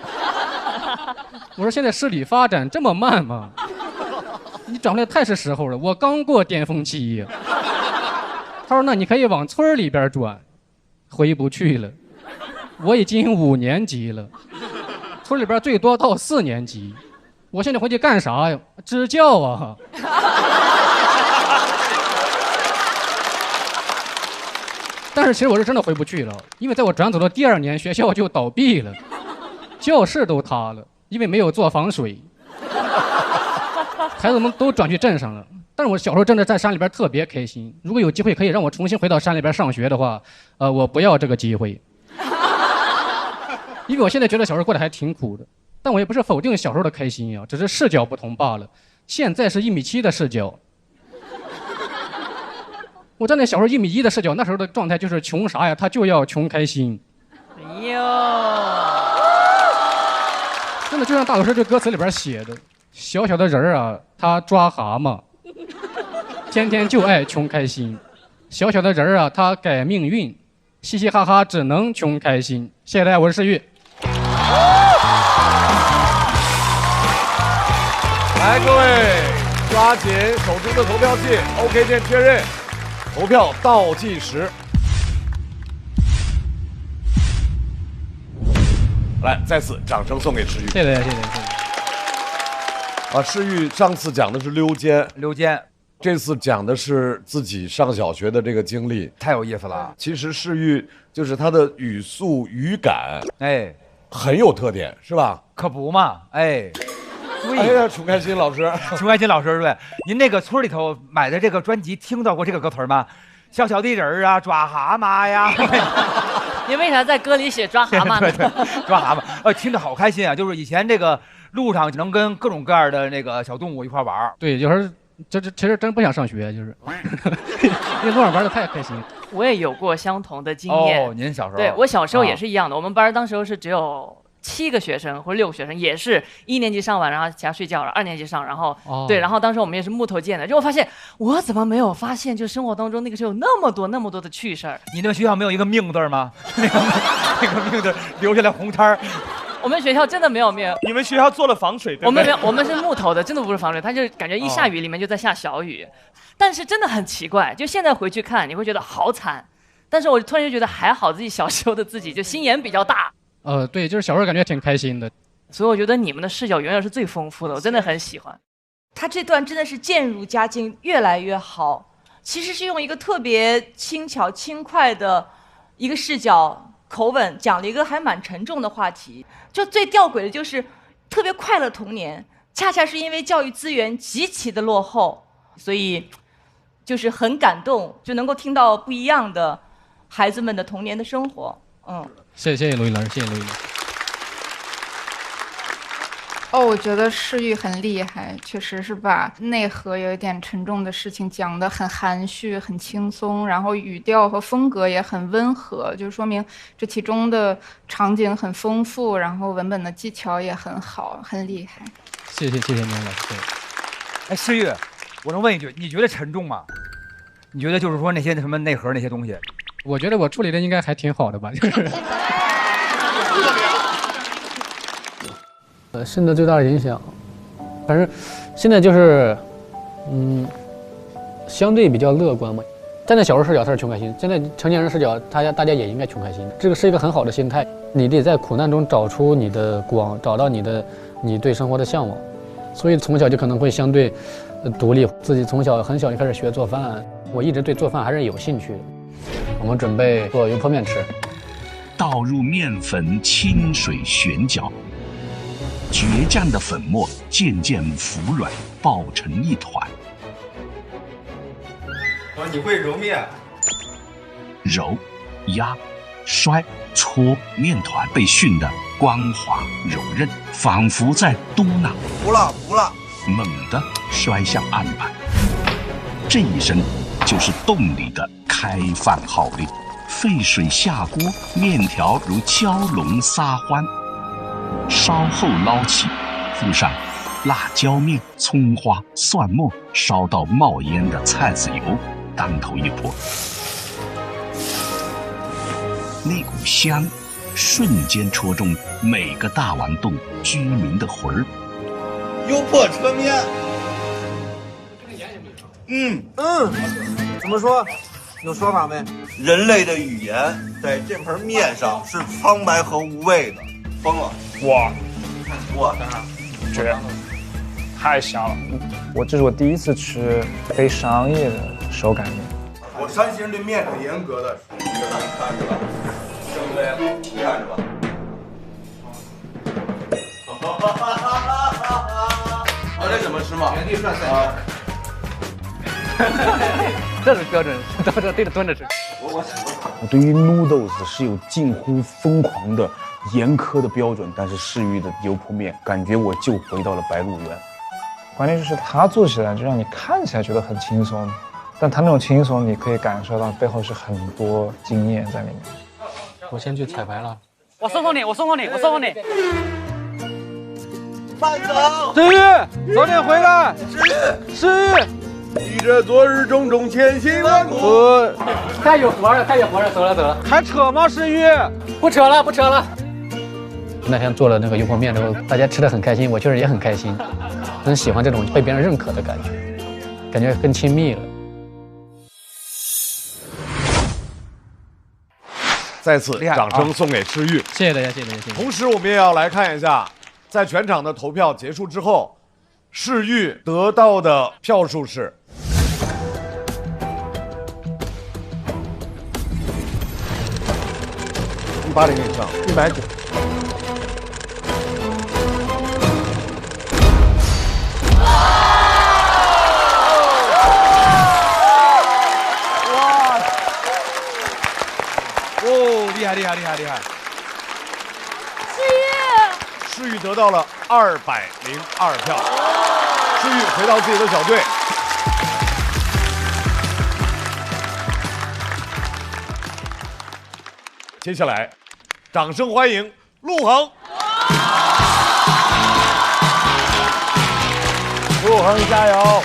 [SPEAKER 15] 我说现在市里发展这么慢吗？你转过来太是时候了，我刚过巅峰期。他说那你可以往村里边转，回不去了。我已经5年级了，村里边最多到4年级。我现在回去干啥呀？支教啊！但是其实我是真的回不去了，因为在我转走的第2年，学校就倒闭了，教室都塌了，因为没有做防水，孩子们都转去镇上了。但是我小时候真的在山里边特别开心，如果有机会可以让我重新回到山里边上学的话，我不要这个机会，因为我现在觉得小时候过得还挺苦的。但我也不是否定小时候的开心呀，只是视角不同罢了。现在是1.7米的视角，我站在小时候1.1米的视角，那时候的状态就是穷啥呀，他就要穷开心。
[SPEAKER 9] 哎呦，
[SPEAKER 15] 真的就像大老师这歌词里边写的，小小的人儿啊，他抓蛤蟆，天天就爱穷开心。小小的人儿啊，他改命运，嘻嘻哈哈只能穷开心。谢谢大家，我是世玉。
[SPEAKER 2] 来，各位抓紧手中的投票器 ，OK 键确认，投票倒计时。来，再次掌声送给世玉。
[SPEAKER 15] 谢谢，谢谢。
[SPEAKER 2] 啊，世玉上次讲的是溜肩，
[SPEAKER 4] 溜肩，
[SPEAKER 2] 这次讲的是自己上小学的这个经历，
[SPEAKER 4] 太有意思了。
[SPEAKER 2] 其实世玉就是他的语速语感，
[SPEAKER 4] 哎，
[SPEAKER 2] 很有特点，是吧？
[SPEAKER 4] 可不嘛，哎。
[SPEAKER 2] 哎呀，穷开心老师，
[SPEAKER 4] 穷开心老师，对，您那个村里头买的这个专辑，听到过这个歌词吗？小小的人儿啊，抓蛤蟆呀。
[SPEAKER 9] 你为啥在歌里写抓蛤蟆呢？
[SPEAKER 4] 对，抓蛤蟆，听着好开心啊！就是以前这个路上能跟各种各样的那个小动物一块玩。
[SPEAKER 15] 对，有时候这其实真不想上学，就是因为路上玩的太开心。
[SPEAKER 9] 我也有过相同的经验。
[SPEAKER 4] 哦，您小时候？
[SPEAKER 9] 对，我小时候也是一样的。我们班当时是只有7个学生或者6个学生，也是1年级上完，然后其他睡觉了，2年级上，然后、对，然后当时我们也是木头建的，就我发现我怎么没有发现，就生活当中那个时候有那么多的趣事儿。
[SPEAKER 4] 你那个学校没有一个命字吗？那个命字留下来红摊儿。
[SPEAKER 9] 我们学校真的没有命。
[SPEAKER 18] 你们学校做了防水，对不对？
[SPEAKER 9] 我们没有，我们是木头的，真的不是防水，它就感觉一下雨里面就在下小雨。但是真的很奇怪，就现在回去看，你会觉得好惨。但是我突然就觉得还好，自己小时候的自己就心眼比较大。
[SPEAKER 15] 对，就是小时候感觉挺开心的，
[SPEAKER 9] 所以我觉得你们的视角永远是最丰富的，我真的很喜欢。
[SPEAKER 7] 他这段真的是渐入佳境，越来越好。其实是用一个特别轻巧轻快的一个视角口吻，讲了一个还蛮沉重的话题。就最吊诡的就是特别快乐童年，恰恰是因为教育资源极其的落后，所以就是很感动，就能够听到不一样的孩子们的童年的生活。
[SPEAKER 15] 谢谢罗毅老师，谢谢罗毅老师。
[SPEAKER 10] 我觉得世玉很厉害，确实是把内核有一点沉重的事情讲得很含蓄、很轻松，然后语调和风格也很温和，就说明这其中的场景很丰富，然后文本的技巧也很好，很厉害。
[SPEAKER 15] 谢谢您老师。
[SPEAKER 4] 哎，世玉，我能问一句，你觉得沉重吗？你觉得就是说那些什么内核那些东西？
[SPEAKER 15] 我觉得我处理的应该还挺好的吧，就是。
[SPEAKER 19] 现在最大的影响，反正现在就是，相对比较乐观嘛。站在小时候视角他是穷开心，现在成年人视角，大家也应该穷开心。这个是一个很好的心态，你得在苦难中找出你的光，找到你对生活的向往。所以从小就可能会相对独立，自己从小很小就开始学做饭，我一直对做饭还是有兴趣的。我们准备做油泼面吃，
[SPEAKER 20] 倒入面粉，清水旋搅，倔强的粉末渐渐服软，抱成一团。
[SPEAKER 18] 你会揉面？
[SPEAKER 20] 揉、压、摔、搓，面团被训得光滑柔韧，仿佛在嘟囔：
[SPEAKER 18] 服了，服了。
[SPEAKER 20] 猛地摔向案板，这一声就是洞里的开饭号令。沸水下锅，面条如蛟龙撒欢，稍后捞起，附上辣椒面、葱花、蒜末，烧到冒烟的菜籽油，当头一泼，那股香瞬间戳中每个大王洞居民的魂儿。
[SPEAKER 18] 油泼车面，
[SPEAKER 16] 怎么说？有说法没？
[SPEAKER 18] 人类的语言在这盆面上是苍白和无味的。疯了！哇，
[SPEAKER 21] 绝，太香了！这是我第一次吃非商业的手擀面。
[SPEAKER 18] 我山西人对面很严格的，你看着吧，对不对？你看着吧。这怎么吃嘛？原地涮3下。
[SPEAKER 19] 这是标准，这对着蹲着吃。
[SPEAKER 22] 我对于 noodles 是有近乎疯狂的严苛的标准，但是世玉的油泼面，感觉我就回到了白鹿原。
[SPEAKER 21] 关键就是它做起来就让你看起来觉得很轻松，但它那种轻松你可以感受到背后是很多经验在里面。
[SPEAKER 19] 我先去彩排了。
[SPEAKER 3] 我送送你。
[SPEAKER 18] 慢走。
[SPEAKER 6] 诗玉，早点回来。诗玉。
[SPEAKER 2] 记着昨日种种，千辛万苦。
[SPEAKER 19] 太有活了，走了。
[SPEAKER 6] 还扯吗？诗玉，
[SPEAKER 19] 不扯了。那天做了那个油泼面之后，大家吃得很开心，我确实也很开心，很喜欢这种被别人认可的感觉，感觉更亲密了。
[SPEAKER 2] 再次掌声送给诗玉，
[SPEAKER 15] 谢谢大家。
[SPEAKER 2] 同时，我们也要来看一下，在全场的投票结束之后，诗玉得到的票数是。180以上，190。
[SPEAKER 4] 厉害！
[SPEAKER 2] 诗玉得到了202票，诗玉回到自己的小队。接下来，掌声欢迎陆恒。陆恒加油！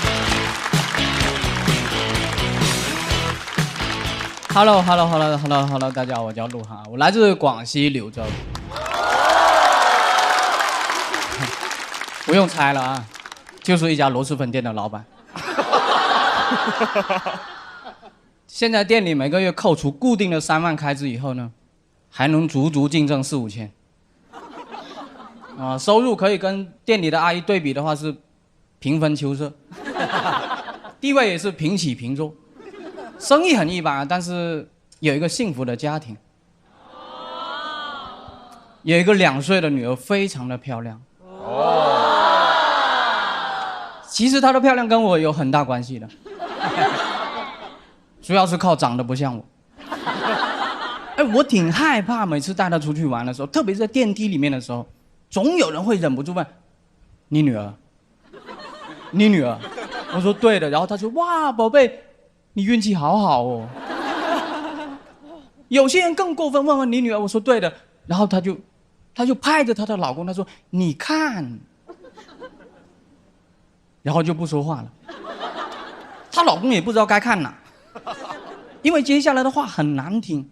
[SPEAKER 5] Hello， 大家好，我叫陆航，我来自广西柳州。不用猜了啊，就是一家螺蛳粉店的老板。现在店里每个月扣除固定的3万开支以后呢，还能足足净挣4、5千。收入可以跟店里的阿姨对比的话是平分秋色，地位也是平起平坐。 生意很一般，但是有一个幸福的家庭，有一个2岁的女儿，非常的漂亮。其实她的漂亮跟我有很大关系的，主要是靠长得不像我。我挺害怕，每次带她出去玩的时候，特别是在电梯里面的时候，总有人会忍不住问：“你女儿？你女儿？”我说：“对的。”然后她说：“哇，宝贝。” 你运气好好哦。有些人更过分，问你女儿，我说对的，然后她就拍着她的老公，她说你看，然后就不说话了。她老公也不知道该看哪，因为接下来的话很难听。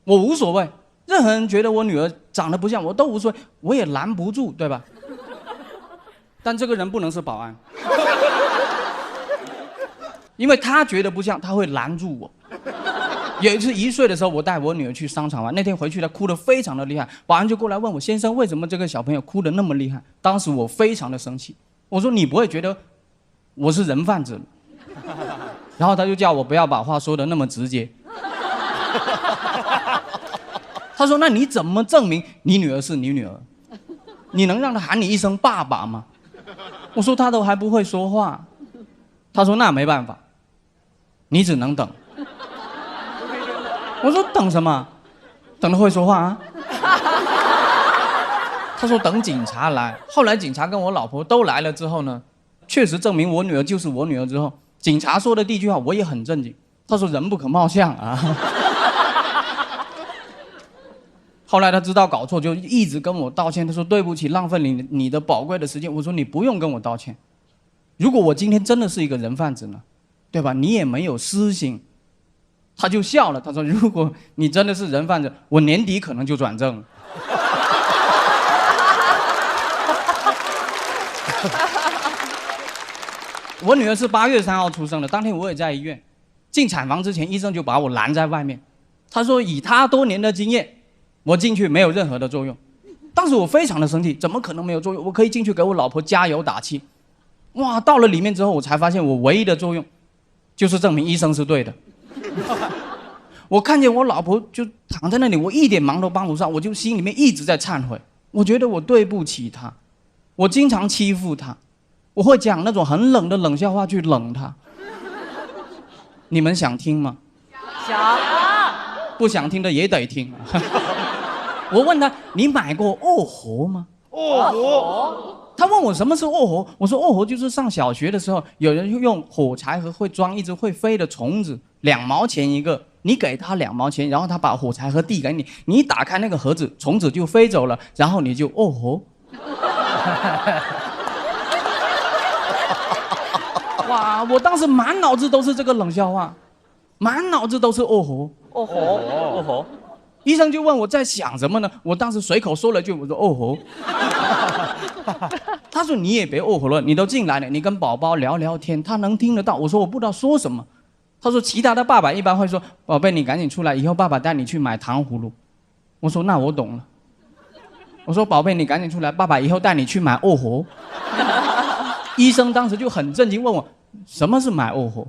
[SPEAKER 5] 我无所谓，任何人觉得我女儿长得不像我都无所谓，我也拦不住，对吧？但这个人不能是保安。 因为他觉得不像，他会拦住我。有一次1岁的时候，我带我女儿去商场玩，那天回去她哭得非常的厉害，保安就过来问我先生，为什么这个小朋友哭得那么厉害？当时我非常的生气，我说你不会觉得我是人贩子吗？然后他就叫我不要把话说得那么直接。他说那你怎么证明你女儿是你女儿？你能让她喊你一声爸爸吗？我说她都还不会说话。他说那没办法。 你只能等。我说等什么？等他会说话啊？他说等警察来。后来警察跟我老婆都来了之后呢，确实证明我女儿就是我女儿之后，
[SPEAKER 15] 警察说的第一句话我也很震惊，他说人不可貌相啊。后来他知道搞错，就一直跟我道歉。他说对不起，浪费你的宝贵的时间。我说你不用跟我道歉。如果我今天真的是一个人贩子呢，对吧？你也没有私心。他就笑了，他说如果你真的是人贩子，我年底可能就转正了。我女儿是8月3号出生的，当天我也在医院。进产房之前，医生就把我拦在外面。他说以他多年的经验，我进去没有任何的作用。当时我非常的生气，怎么可能没有作用？我可以进去给我老婆加油打气。哇，到了里面之后，我才发现我唯一的作用，就是证明医生是对的。我看见我老婆就躺在那里，我一点忙都帮不上，我就心里面一直在忏悔。我觉得我对不起她，我经常欺负她，我会讲那种很冷的冷笑话去冷她。你们想听吗？
[SPEAKER 9] 想。
[SPEAKER 15] 不想听的也得听。我问他：“你买过恶活吗？”
[SPEAKER 2] 恶活。
[SPEAKER 15] 他问我什么是恶活，我说恶活就是上小学的时候，有人用火柴盒会装一只会飞的虫子，2毛钱一个，你给他2毛钱，然后他把火柴盒递给你，你打开那个盒子，虫子就飞走了，然后你就恶活。哇！我当时满脑子都是这个冷笑话，满脑子都是恶活。
[SPEAKER 9] 哦吼，哦吼。
[SPEAKER 15] 医生就问我在想什么呢？我当时随口说了句，我说哦吼。他说你也别哦吼了，你都进来了，你跟宝宝聊聊天，他能听得到。我说我不知道说什么。他说其他的爸爸一般会说宝贝你赶紧出来，以后爸爸带你去买糖葫芦。我说那我懂了。我说宝贝你赶紧出来，爸爸以后带你去买哦吼。医生当时就很震惊，问我什么是买哦吼。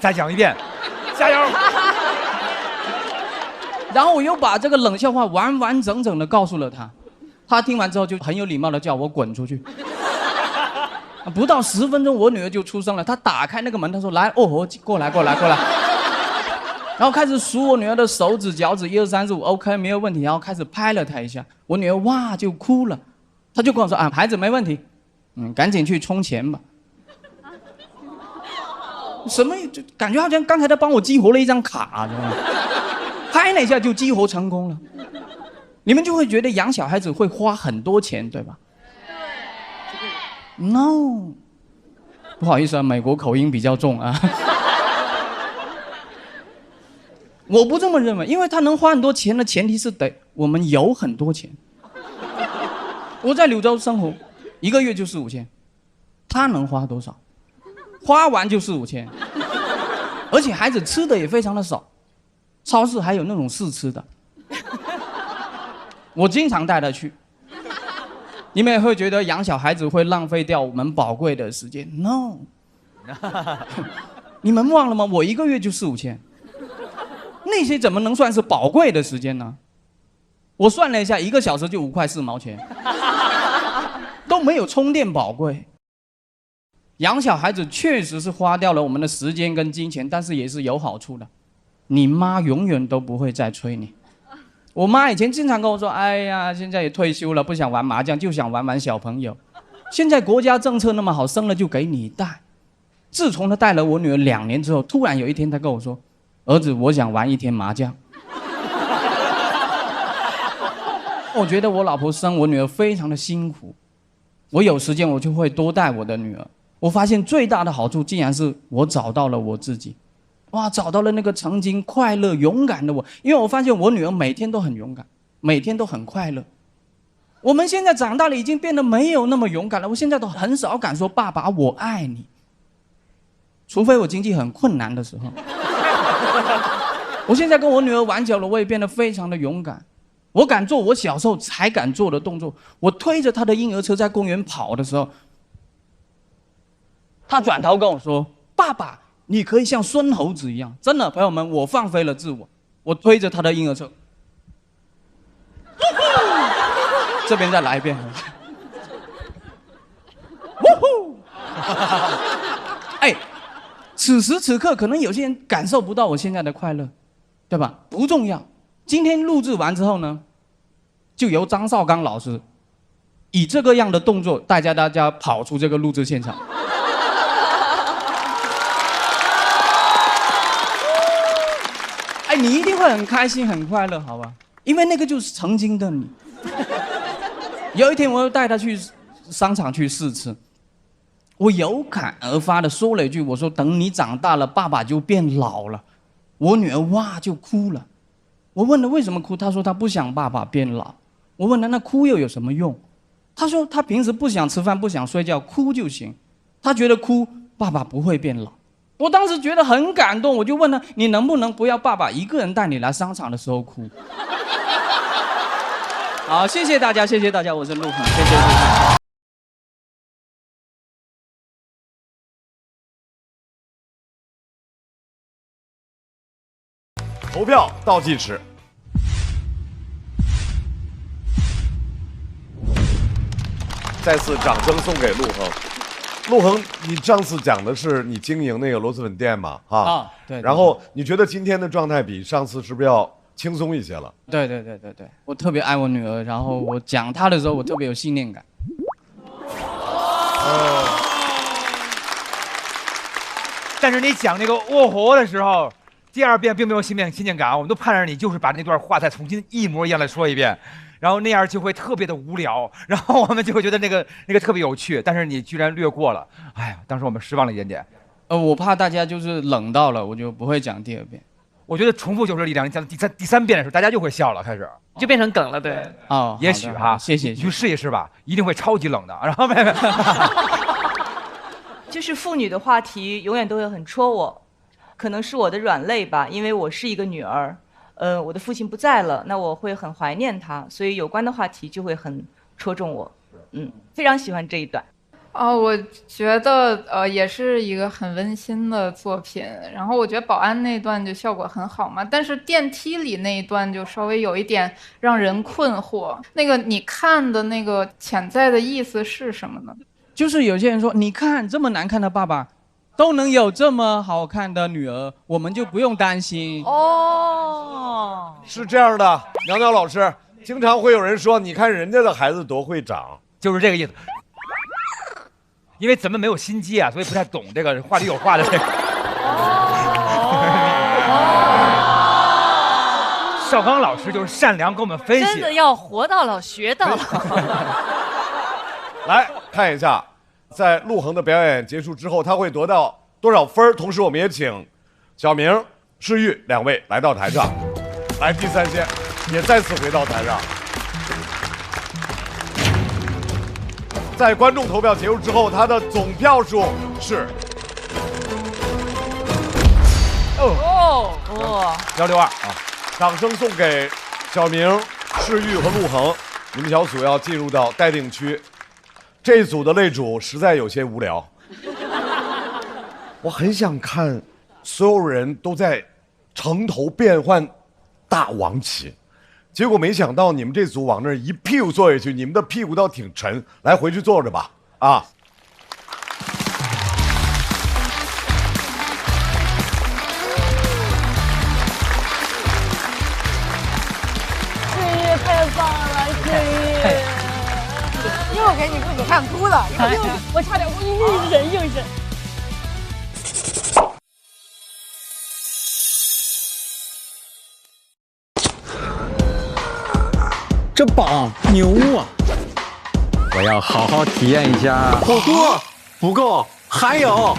[SPEAKER 4] 再讲一遍，加油。
[SPEAKER 15] 然后我又把这个冷笑话完完整整的告诉了他，他听完之后就很有礼貌的叫我滚出去。不到10分钟，我女儿就出生了。她打开那个门，她说：“来，哦吼，过来，过来，过来。”然后开始数我女儿的手指、脚趾，1、2、3、4、5 ，OK， 没有问题。然后开始拍了她一下，我女儿哇就哭了，她就跟我说：“啊，孩子没问题，赶紧去充钱吧。”什么？就感觉好像刚才他帮我激活了一张卡，知道吗？拍了一下就激活成功了。你们就会觉得养小孩子会花很多钱，对吧？ No， 不好意思啊，美国口音比较重啊。我不这么认为，因为他能花很多钱的前提是得我们有很多钱。我在柳州生活，1个月就4、5千，他能花多少？花完就4、5千，而且孩子吃的也非常的少，超市还有那种试吃的，我经常带他去。你们也会觉得养小孩子会浪费掉我们宝贵的时间 ？No， 你们忘了吗？我1个月就4、5千，那些怎么能算是宝贵的时间呢？我算了一下，1个小时就5块4毛钱，都没有充电宝贵。养小孩子确实是花掉了我们的时间跟金钱，但是也是有好处的。你妈永远都不会再催你。我妈以前经常跟我说：“哎呀，现在也退休了，不想玩麻将，就想玩玩小朋友。现在国家政策那么好，生了就给你带。”自从她带了我女儿2年之后，突然有一天她跟我说：“儿子，我想玩1天麻将。”我觉得我老婆生我女儿非常的辛苦，我有时间我就会多带我的女儿。我发现最大的好处竟然是我找到了我自己。哇，找到了那个曾经快乐勇敢的我，因为我发现我女儿每天都很勇敢，每天都很快乐。我们现在长大了，已经变得没有那么勇敢了。我现在都很少敢说爸爸我爱你，除非我经济很困难的时候。我现在跟我女儿玩久了，我也变得非常的勇敢。我敢做我小时候才敢做的动作。我推着她的婴儿车在公园跑的时候，她转头跟我说：“爸爸。”你可以像孙猴子一样，真的，朋友们，我放飞了自我，我推着他的婴儿车，这边再来一遍，哎，此时此刻，可能有些人感受不到我现在的快乐，对吧？不重要。今天录制完之后呢，就由张绍刚老师以这个样的动作带着大家跑出这个录制现场。
[SPEAKER 11] 你一定会很开心、很快乐，好吧？因为那个就是曾经的你。有一天，我又带他去商场去试吃，我有感而发的说了一句：“我说等你长大了，爸爸就变老了。”我女儿哇就哭了。我问她为什么哭，她说她不想爸爸变老。我问她那哭又有什么用？她说她平时不想吃饭、不想睡觉，哭就行。她觉得哭爸爸不会变老。我当时觉得很感动，我就问她：“你能不能不要爸爸一个人带你来商场的时候哭？”好，谢谢大家，谢谢大家，我是陆恒，谢谢。
[SPEAKER 2] 投票倒计时，再次掌声送给陆恒。陆恒，你上次讲的是你经营那个螺蛳粉店嘛？
[SPEAKER 11] 对。
[SPEAKER 2] 然后你觉得今天的状态比上次是不是要轻松一些了？
[SPEAKER 11] 对，我特别爱我女儿，然后我讲她的时候，我特别有信念感。
[SPEAKER 4] 但是你讲那个卧活的时候，第二遍并没有信念感，我们都盼着你就是把那段话再重新一模一样的说一遍，然后那样就会特别的无聊，然后我们就会觉得那个特别有趣，但是你居然略过了，哎呀，当时我们失望了一点点。
[SPEAKER 11] 我怕大家就是冷到了，我就不会讲第二遍。
[SPEAKER 4] 我觉得重复就是力量，你讲第三遍的时候，大家就会笑了，开始
[SPEAKER 9] 就变成梗了，对。
[SPEAKER 11] 哦，
[SPEAKER 4] 也许哈，
[SPEAKER 11] 谢谢，
[SPEAKER 4] 你去试一试吧，一定会超级冷的。然后
[SPEAKER 7] 就是父女的话题永远都会很戳我，可能是我的软肋吧，因为我是一个女儿，我的父亲不在了，那我会很怀念他，所以有关的话题就会很戳中我，非常喜欢这一段。
[SPEAKER 10] 我觉得也是一个很温馨的作品，然后我觉得保安那段就效果很好嘛，但是电梯里那一段就稍微有一点让人困惑。那个你看的那个潜在的意思是什么呢？
[SPEAKER 11] 就是有些人说，你看这么难看的爸爸，都能有这么好看的女儿，我们就不用担心。
[SPEAKER 2] 是这样的，苗苗老师，经常会有人说，你看人家的孩子多会长，
[SPEAKER 4] 就是这个意思。因为咱们没有心机啊，所以不太懂这个话里有话的这个。邵刚老师就是善良，给我们分析。
[SPEAKER 9] 真的要活到老学到老。
[SPEAKER 2] 来看一下，在陆恒的表演结束之后，他会得到多少分？同时，我们也请小明、世玉两位来到台上。来，第三线也再次回到台上。在观众投票结束之后，他的总票数是162啊！掌声送给小明、世玉和陆恒，你们小组要进入到待定区。这一组的擂主实在有些无聊，我很想看所有人都在城头变换大王旗。结果没想到你们这组往那儿一屁股坐下去，你们的屁股倒挺沉，来回去坐着吧，啊！
[SPEAKER 13] 世玉太棒了，世玉！又给你自己看哭了，我差点硬忍。
[SPEAKER 12] 这榜牛啊！我要好好体验一下。
[SPEAKER 18] 火锅不够，还有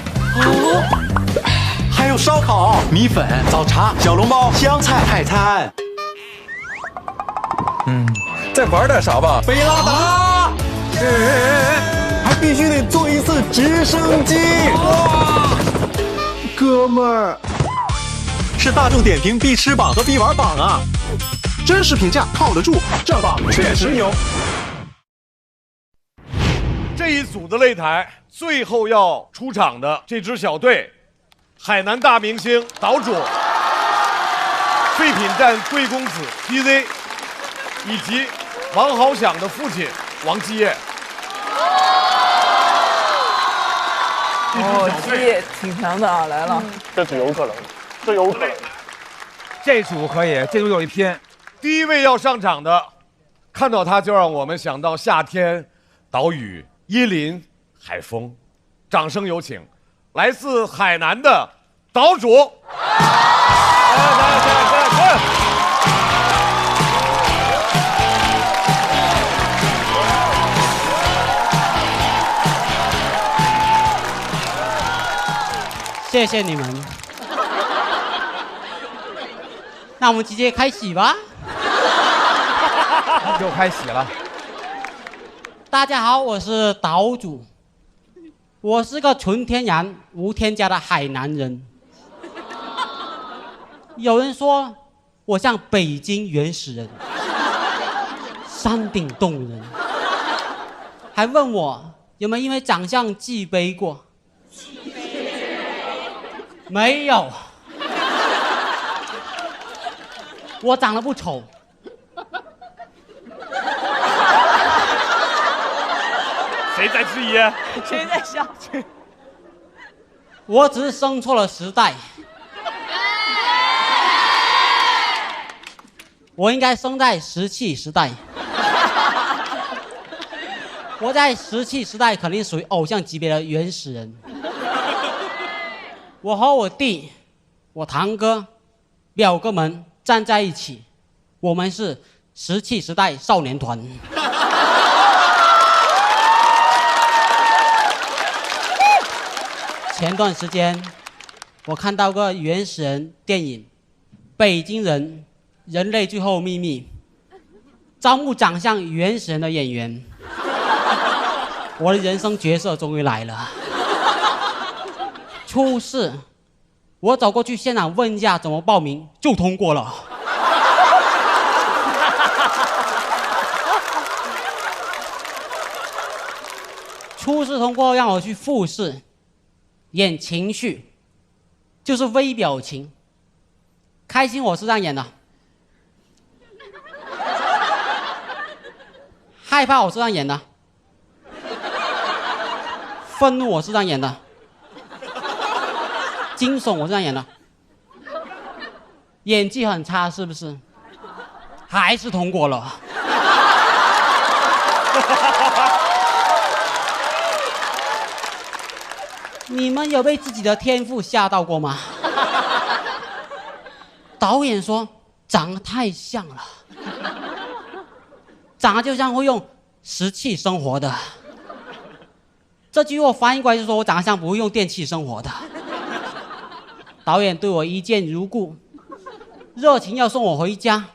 [SPEAKER 18] 还有烧烤、米粉、早茶、小笼包、湘菜海餐。再玩点啥吧？贝拉达，还必须得坐一次直升机。哥们儿，是大众点评必吃榜和必玩榜啊！真实评价靠得住，这榜确实牛。
[SPEAKER 2] 这一组的擂台最后要出场的这支小队，海南大明星岛主、废品站贵公子 PZ， 以及王好想的父亲王继业。
[SPEAKER 5] 继业挺强的啊，来了。
[SPEAKER 16] 这是有可能，这有可能。
[SPEAKER 4] 这组可以，这组有一拼。
[SPEAKER 2] 第一位要上场的，看到他就让我们想到夏天、岛屿、椰林、海风。掌声有请，来自海南的岛主。
[SPEAKER 1] 谢谢你们。那我们直接开始吧。
[SPEAKER 4] 又开始了。
[SPEAKER 1] 大家好，我是岛主，我是个纯天然无添加的海南人。有人说我像北京原始人，山顶洞人，还问我有没有因为长相记杯过。没有，我长得不丑。
[SPEAKER 2] 谁在质疑？
[SPEAKER 7] 谁在笑？
[SPEAKER 1] 我只是生错了时代，我应该生在石器时代。我在石器时代肯定属于偶像级别的原始人。我和我弟、我堂哥、表哥们站在一起，我们是石器时代少年团。前段时间，我看到个原始人电影《北京人：人类最后秘密》，招募长相原始人的演员。我的人生角色终于来了。初试，我走过去现场问一下怎么报名，就通过了。初试通过，让我去复试。演情绪，就是微表情。开心我是这样演的，害怕我是这样演的，愤怒我是这样演的，惊悚我是这样演的。演技很差是不是？还是通过了。你们有被自己的天赋吓到过吗？导演说长得太像了，长得就像会用石器生活的。这句我翻译过来就说我长得像不会用电器生活的。导演对我一见如故，热情要送我回家，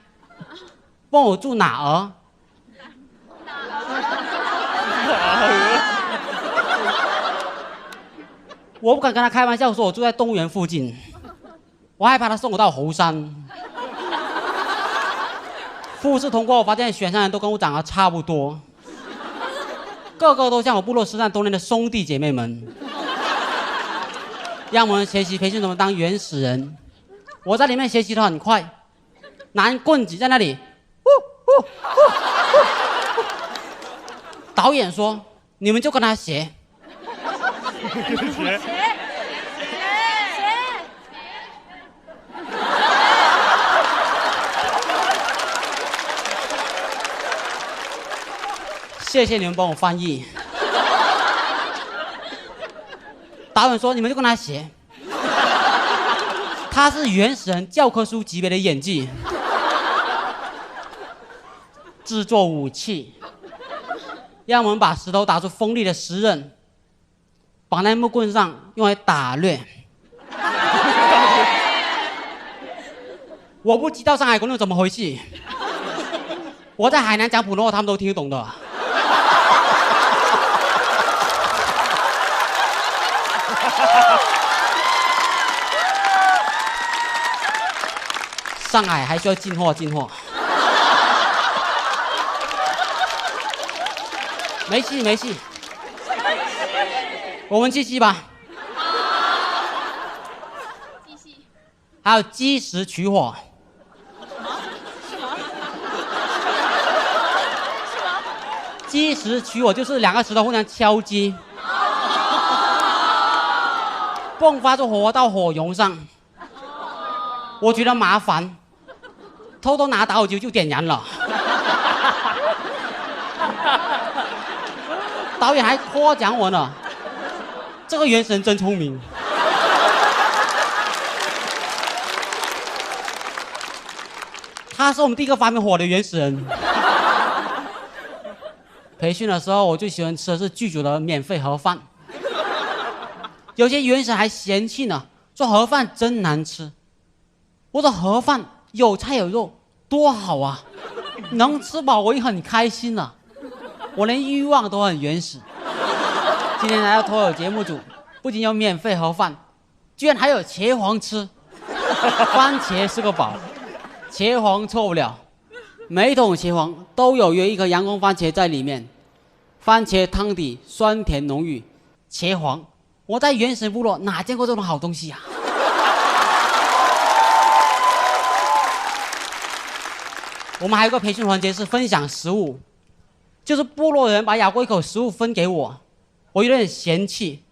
[SPEAKER 1] 问我住哪儿。我不敢跟他开玩笑说我住在动物园附近，我害怕他送我到猴山。复试通过，我发现选上人都跟我长得差不多，个个都像我部落实战多年的兄弟姐妹们，让我们学习培训怎么当原始人。我在里面学习得很快，拿棍子在那里，导演说你们就跟他学。谢谢你们帮我翻译。导演说你们就跟他学，他是原始人教科书级别的演技。制作武器，让我们把石头打出锋利的石刃，绑在木棍上用来打掠。我不知道上海公路怎么回事，我在海南讲普通话他们都听得懂的。上海还需要进货进货。没戏没戏，我们继续吧。继续。还有积石取火。积石取火就是两个石头互相敲击，迸发出火到火绒上。我觉得麻烦，偷偷拿打火机就点燃了。导演还夸奖我呢，这个原神真聪明。他是我们第一个发明火的原始人。培训的时候，我最喜欢吃的是剧组的免费盒饭。有些原始还嫌弃呢，说盒饭真难吃。我说盒饭有菜有肉多好啊，能吃饱我也很开心了。我连欲望都很原始。今天来到脱口节目组，不仅有免费盒饭，居然还有茄皇吃。番茄是个宝，茄皇错不了。每一桶茄皇都有约1颗阳光番茄在里面，番茄汤底酸甜浓郁。茄皇，我在原始部落哪见过这种好东西啊？我们还有个培训环节是分享食物，就是部落人把咬过一口食物分给我，我有点嫌弃，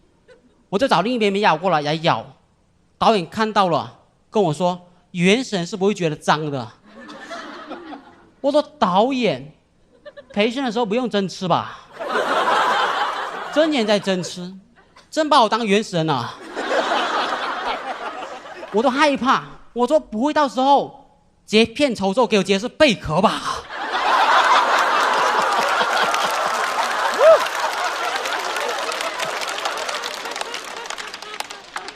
[SPEAKER 1] 我就找另一边没咬过了来咬。导演看到了，跟我说原始人是不会觉得脏的。我说导演，培训的时候不用真吃吧？真人在真吃，真把我当原始人了。我都害怕，我说不会到时候截片抽肉给我截是贝壳吧？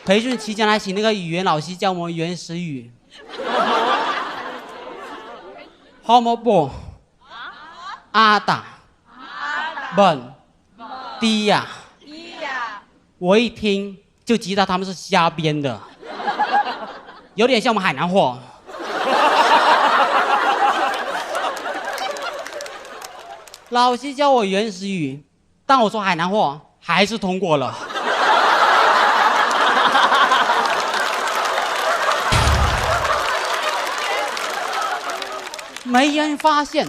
[SPEAKER 1] 培训期间还请那个语言老师教我们原始语。好么不？阿达，本，低呀，我一听就知道他们是瞎编的，有点像我们海南话。老师教我原始语，但我说海南话还是通过了。没人发现。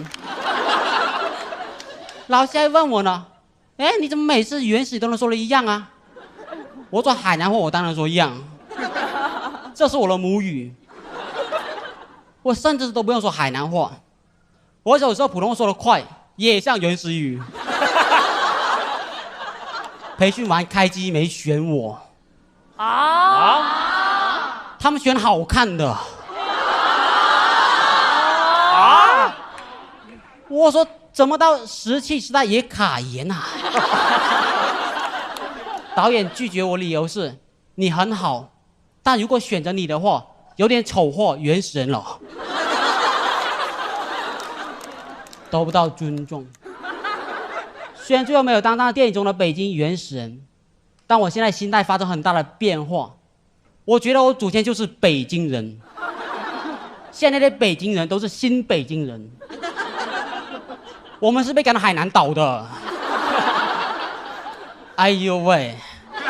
[SPEAKER 1] 老师还问我呢，哎，你怎么每次原始都能说的一样啊？我说海南话我当然说一样，这是我的母语，我甚至都不用说海南话，我有时候普通话说得快，也像原始语。培训完开机没选我啊，他们选好看的。我说怎么到石器时代也卡盐啊？导演拒绝我理由是你很好，但如果选择你的话有点丑化原始人了，得不到尊重。虽然最后没有当上电影中的北京原始人，但我现在心态发生很大的变化，我觉得我祖先就是北京人，现在的北京人都是新北京人，我们是被赶到海南岛的。哎呦喂，哎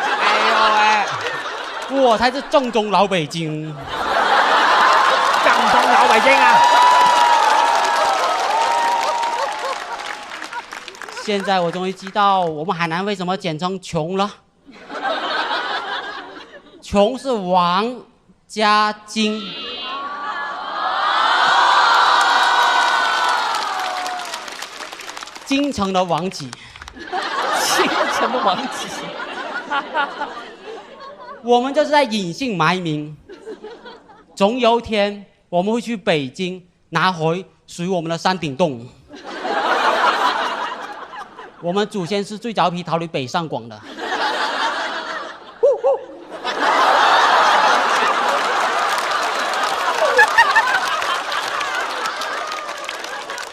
[SPEAKER 1] 呦喂，我才是正宗老北京，
[SPEAKER 4] 正宗老北京啊！
[SPEAKER 1] 现在我终于知道我们海南为什么简称穷了。穷是王加京。京城的王子，
[SPEAKER 9] 京城的王子，
[SPEAKER 1] 我们就是在隐姓埋名，总有一天我们会去北京拿回属于我们的山顶洞。我们祖先是最早一批逃离北上广的。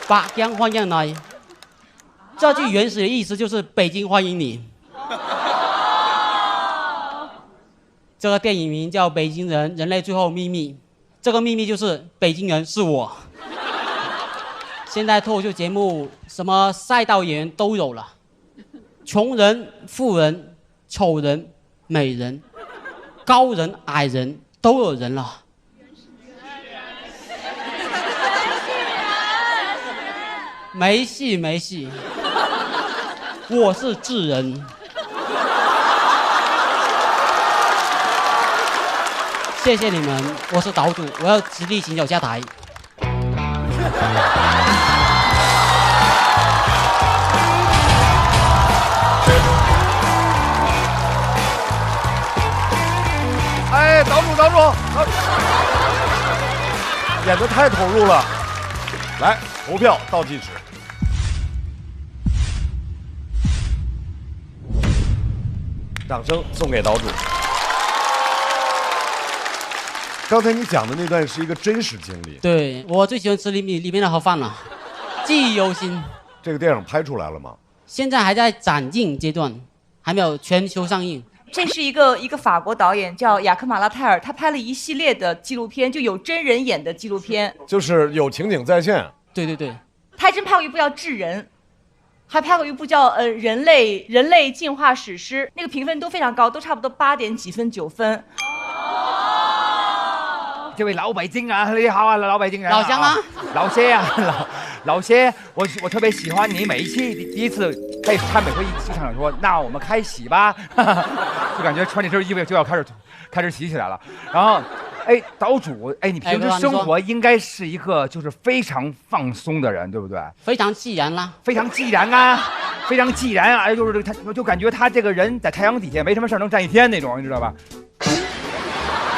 [SPEAKER 1] 北京欢迎你。这句原始的意思就是北京欢迎你。这个电影名叫《北京人：人类最后秘密》，这个秘密就是北京人是我。现在脱口秀节目什么赛道演员都有了，穷人、富人、丑人、美人、高人、矮人都有人了。没戏没戏，我是智人。谢谢你们，我是岛主，我要直立行走下台。
[SPEAKER 2] 哎，岛主，演得太投入了。来，投票倒计时。掌声送给岛主。刚才你讲的那段是一个真实经历。
[SPEAKER 1] 对，我最喜欢吃里面的盒饭了，记忆犹新。
[SPEAKER 2] 这个电影拍出来了吗？
[SPEAKER 1] 现在还在展映阶段，还没有全球上映。
[SPEAKER 7] 这是一个法国导演叫雅克马拉泰尔，他拍了一系列的纪录片，就有真人演的纪录片，
[SPEAKER 2] 就是有情景再现。
[SPEAKER 1] 对对对，
[SPEAKER 7] 他还真拍过一部叫《智人》，还拍过一部叫人类进化史诗，那个评分都非常高，都差不多8点几分9分。
[SPEAKER 4] 这位老北京啊，你好啊，老北京人、
[SPEAKER 1] 老乡啊，
[SPEAKER 4] 老谢啊，老谢，我特别喜欢你每一期第一次在他每回一上场说，那我们开洗吧，就感觉穿这身衣服就要开始洗起来了。然后，哎，岛主，哎，你平时生活应该是一个就是非常放松的人，对不对？
[SPEAKER 1] 非常自然啦，
[SPEAKER 4] 非常自然啊，非常自然啊，哎，就是他，就感觉他这个人在太阳底下没什么事能站一天那种，你知道吧？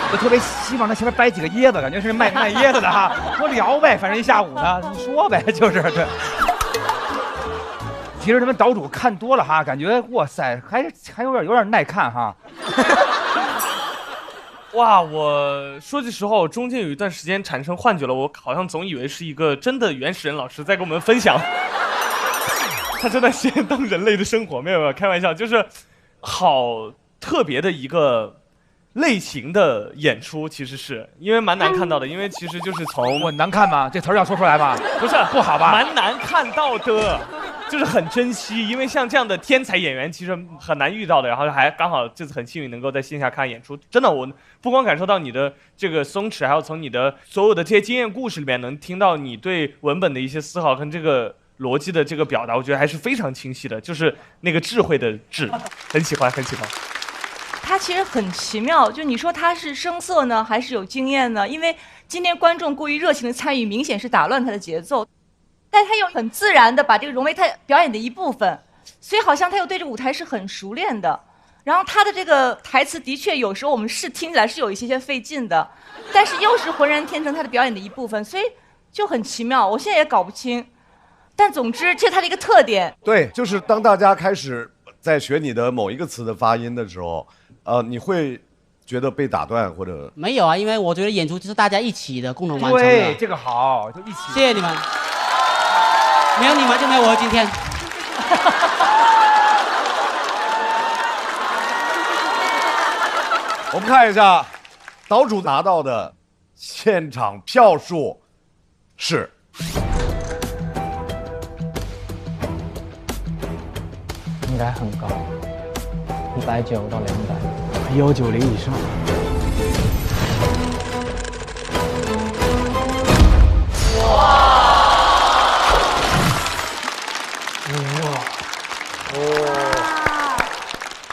[SPEAKER 4] 我特别希望他前面摆几个椰子，感觉是卖椰子的哈。我聊呗，反正一下午呢，你说呗，就是对。其实他们岛主看多了哈，感觉哇塞，还有点耐看哈。
[SPEAKER 8] 哇，我说句实话，我中间有一段时间产生幻觉了，我好像总以为是一个真的原始人老师在跟我们分享他这段时间当人类的生活，没有开玩笑，就是好特别的一个类型的演出，其实是因为蛮难看到的，因为其实就是从
[SPEAKER 4] 我难看吗？这词儿要说出来吗？
[SPEAKER 8] 不是
[SPEAKER 4] 不好吧？
[SPEAKER 8] 蛮难看到的，就是很珍惜，因为像这样的天才演员其实很难遇到的，然后还刚好这次很幸运能够在线下看演出，真的我不光感受到你的这个松弛，还有从你的所有的这些经验故事里面能听到你对文本的一些思考跟这个逻辑的这个表达，我觉得还是非常清晰的，就是那个智慧的智，很喜欢很喜欢。
[SPEAKER 7] 他其实很奇妙，就你说他是生涩呢，还是有经验呢？因为今天观众过于热情的参与，明显是打乱他的节奏，但他又很自然的把这个融为他表演的一部分，所以好像他又对这个舞台是很熟练的。然后他的这个台词的确有时候我们是听起来是有一些费劲的，但是又是浑然天成他的表演的一部分，所以就很奇妙。我现在也搞不清，但总之这是他的一个特点。
[SPEAKER 2] 对，就是当大家开始在学你的某一个词的发音的时候。你会觉得被打断或者
[SPEAKER 1] 没有啊？因为我觉得演出就是大家一起的，共同完成的。
[SPEAKER 4] 对，这个好，就一起。
[SPEAKER 1] 谢谢你们，没有你们就没有我今天。
[SPEAKER 2] 我们看一下，岛主拿到的现场票数是。
[SPEAKER 21] 应该很高，190到200，190以上。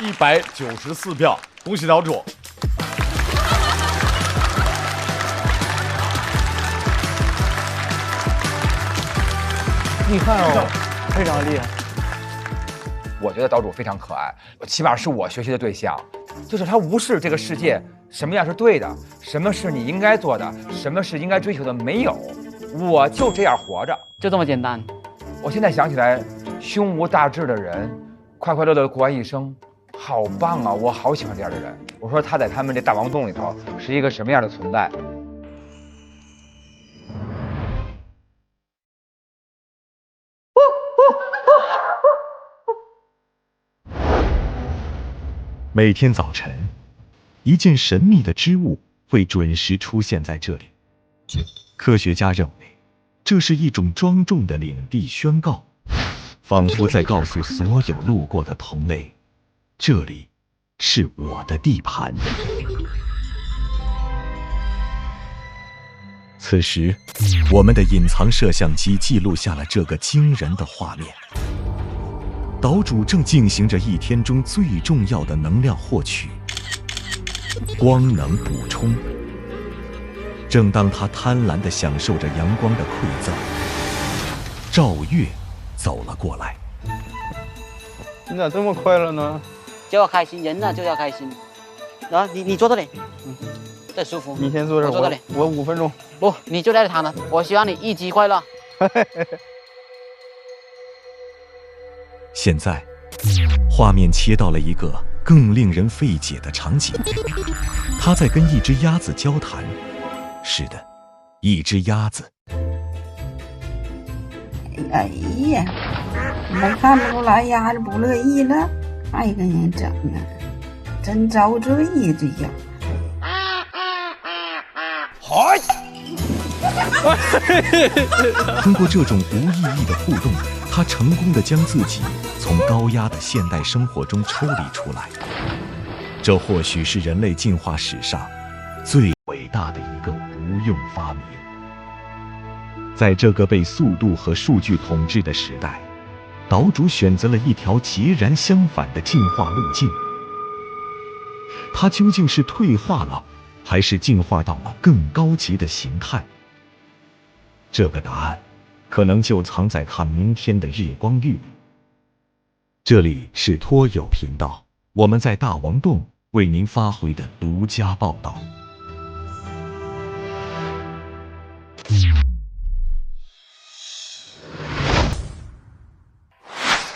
[SPEAKER 2] 194票，恭喜岛主。
[SPEAKER 21] 厉害哦，非常厉害。
[SPEAKER 4] 我觉得岛主非常可爱，起码是我学习的对象，就是他无视这个世界什么样是对的，什么是你应该做的，什么是应该追求的，没有，我就这样活着，
[SPEAKER 1] 就这么简单。
[SPEAKER 4] 我现在想起来，胸无大志的人，快快乐乐过完一生，好棒啊！我好喜欢这样的人。我说他在他们这大王洞里头是一个什么样的存在？
[SPEAKER 14] 每天早晨，一件神秘的织物会准时出现在这里。科学家认为，这是一种庄重的领地宣告，仿佛在告诉所有路过的同类，这里是我的地盘。此时，我们的隐藏摄像机记录下了这个惊人的画面。岛主正进行着一天中最重要的能量获取——光能补充。正当他贪婪地享受着阳光的馈赠，赵月走了过来。
[SPEAKER 16] 你咋这么快乐呢？
[SPEAKER 1] 就要开心，人呢就要开心。啊，你坐这里，这舒服。
[SPEAKER 16] 你先坐这儿，
[SPEAKER 1] 我坐这里，
[SPEAKER 16] 我5分钟。
[SPEAKER 1] 不，你就在这躺着。我希望你一直快乐。
[SPEAKER 14] 现在，画面切到了一个更令人费解的场景。他在跟一只鸭子交谈。是的，一只鸭子。
[SPEAKER 17] 哎呀，没看出来鸭子不乐意了，还跟人整啊，真遭罪呀这鸭。
[SPEAKER 2] 嗨！
[SPEAKER 14] 通过这种无意义的互动，他成功地将自己从高压的现代生活中抽离出来。这或许是人类进化史上最伟大的一个无用发明。在这个被速度和数据统治的时代，岛主选择了一条截然相反的进化路径。它究竟是退化了，还是进化到了更高级的形态？这个答案可能就藏在它明天的日光浴里。这里是托友频道，我们在大王洞为您发回的独家报道。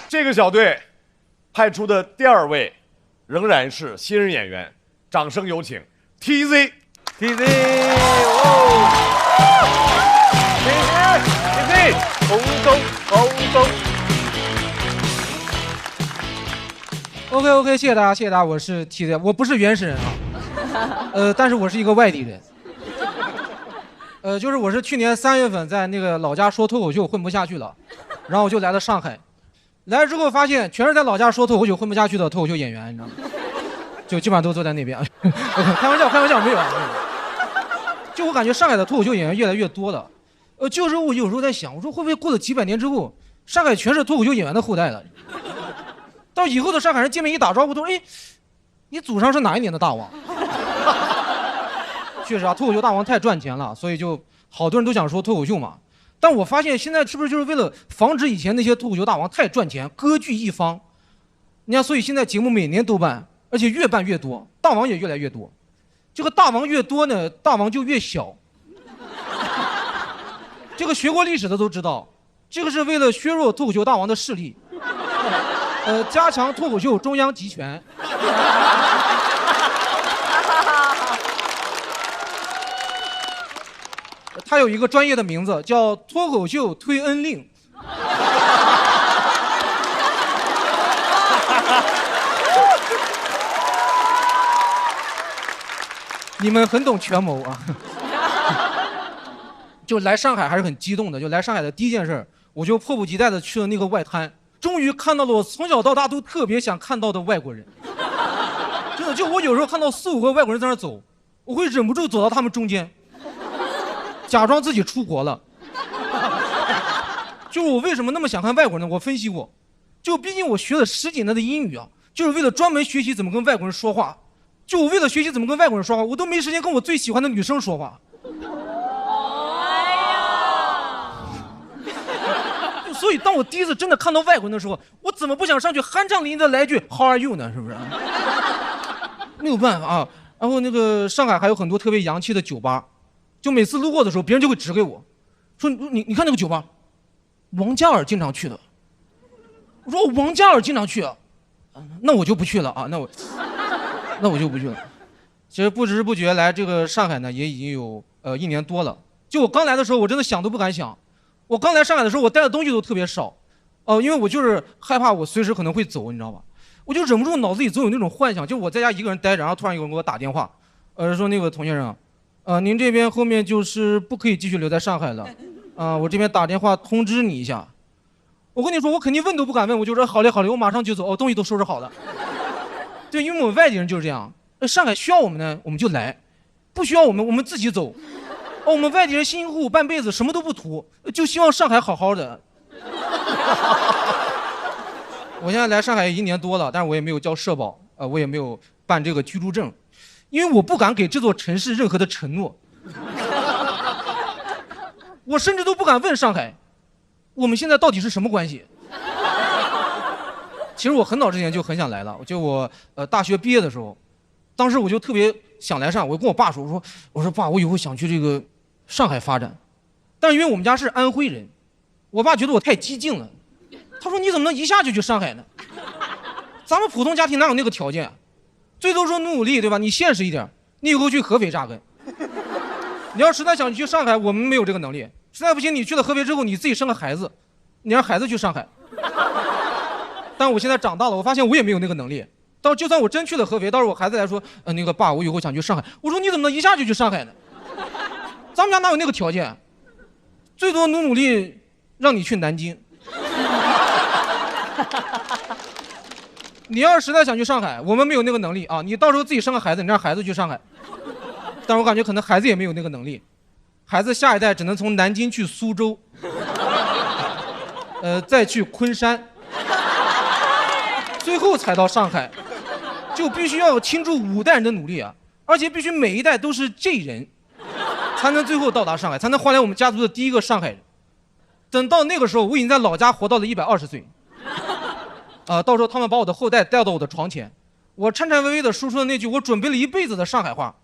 [SPEAKER 2] 这个小队派出的第2位仍然是新人演员，掌声有请 TZ。
[SPEAKER 6] 红中。OK， 谢谢大家，我是 TZ， 我不是原始人啊，但是我是一个外地人。就是我是去年3月份在那个老家说脱口秀混不下去了，然后我就来了上海。来了之后发现全是在老家说脱口秀混不下去的脱口秀演员，你知道吗？就基本上都坐在那边。开玩笑，没有。就我感觉上海的脱口秀演员越来越多了。就是我有时候在想，我说会不会过了几百年之后，上海全是脱口秀演员的后代了？到以后的上海人见面一打招呼都说：“哎，你祖上是哪一年的大王？”确实啊，脱口秀大王太赚钱了，所以就好多人都想说脱口秀嘛。但我发现现在是不是就是为了防止以前那些脱口秀大王太赚钱，割据一方？你看，所以现在节目每年都办，而且越办越多，大王也越来越多。这个大王越多呢，大王就越小。这个学过历史的都知道，这个是为了削弱脱口秀大王的势力，加强脱口秀中央集权。他有一个专业的名字叫脱口秀推恩令。你们很懂权谋啊。就来上海还是很激动的，就来上海的第一件事，我就迫不及待的去了那个外滩，终于看到了我从小到大都特别想看到的外国人。真的，就我有时候看到4、5个外国人在那走，我会忍不住走到他们中间，假装自己出国了。就我为什么那么想看外国人呢？我分析过，就毕竟我学了10几年的英语啊，就是为了专门学习怎么跟外国人说话。就我为了学习怎么跟外国人说话，我都没时间跟我最喜欢的女生说话。所以当我第一次真的看到外国人的时候，我怎么不想上去酣畅淋漓的来句 How are you 呢？是不是？没有办法啊。然后那个上海还有很多特别洋气的酒吧，就每次路过的时候，别人就会指给我，说你看那个酒吧，王嘉尔经常去的。我说王嘉尔经常去啊，那我就不去了啊，那我就不去了。其实不知不觉来这个上海呢，也已经有1年多了。就我刚来的时候，我真的想都不敢想。我刚来上海的时候，我带的东西都特别少，因为我就是害怕我随时可能会走，你知道吧？我就忍不住脑子里总有那种幻想，就我在家一个人待着，然后突然有人给我打电话，说那个童先生，您这边后面就是不可以继续留在上海了，我这边打电话通知你一下。我跟你说，我肯定问都不敢问，我就说好嘞，我马上就走，东西都收拾好了。对，因为我们外地人就是这样，上海需要我们呢，我们就来；不需要我们自己走。我们外地人辛辛苦苦半辈子什么都不图，就希望上海好好的。我现在来上海1年多了，但是我也没有交社保，我也没有办这个居住证，因为我不敢给这座城市任何的承诺。我甚至都不敢问上海，我们现在到底是什么关系？其实我很早之前就很想来了，就我大学毕业的时候，当时我就特别想来上海，我跟我爸说，我说爸，我以后想去这个上海发展，但因为我们家是安徽人，我爸觉得我太激进了，他说你怎么能一下就去上海呢？咱们普通家庭哪有那个条件？最多说努力，对吧？你现实一点，你以后去合肥扎根。你要实在想去上海，我们没有这个能力。实在不行，你去了合肥之后，你自己生个孩子，你让孩子去上海。但我现在长大了，我发现我也没有那个能力。到就算我真去了合肥，到时候我孩子来说，那个爸，我以后想去上海。我说你怎么能一下就去上海呢？咱们家哪有那个条件？最多努力让你去南京。你要是实在想去上海，我们没有那个能力啊！你到时候自己生个孩子，你让孩子去上海。但是我感觉可能孩子也没有那个能力，孩子下一代只能从南京去苏州，再去昆山，最后才到上海，就必须要倾注5代人的努力啊！而且必须每一代都是这人，才能最后到达上海，才能换来我们家族的第一个上海人。等到那个时候，我已经在老家活到了120岁，到时候他们把我的后代带到我的床前，我颤颤巍巍地说出了那句我准备了一辈子的上海话。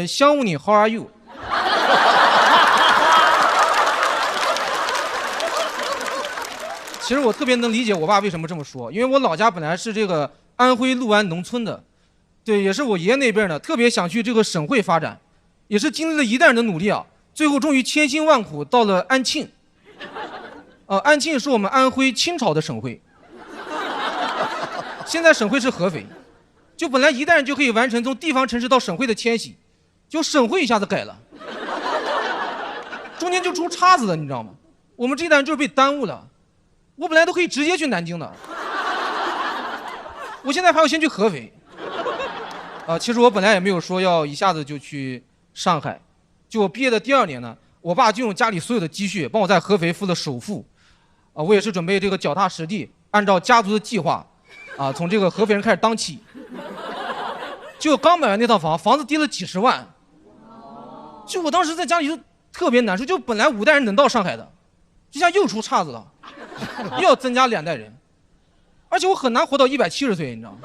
[SPEAKER 6] 香雾你 How are you？ 其实我特别能理解我爸为什么这么说，因为我老家本来是这个安徽六安农村的，对，也是我爷爷那边的，特别想去这个省会发展，也是经历了1代人的努力啊，最后终于千辛万苦到了安庆。安庆是我们安徽清朝的省会，现在省会是合肥，就本来1代人就可以完成从地方城市到省会的迁徙。就省会一下子改了，中间就出岔子了，你知道吗？我们这一代人就是被耽误了。我本来都可以直接去南京的，我现在还要先去合肥。其实我本来也没有说要一下子就去上海，就我毕业的第2年呢，我爸就用家里所有的积蓄帮我在合肥付了首付。我也是准备这个脚踏实地，按照家族的计划，从这个合肥人开始当起。就刚买完那套房，房子跌了几10万。就我当时在家里就特别难受，就本来5代人能到上海的，这下又出岔子了，又要增加2代人，而且我很难活到170岁，你知道吗？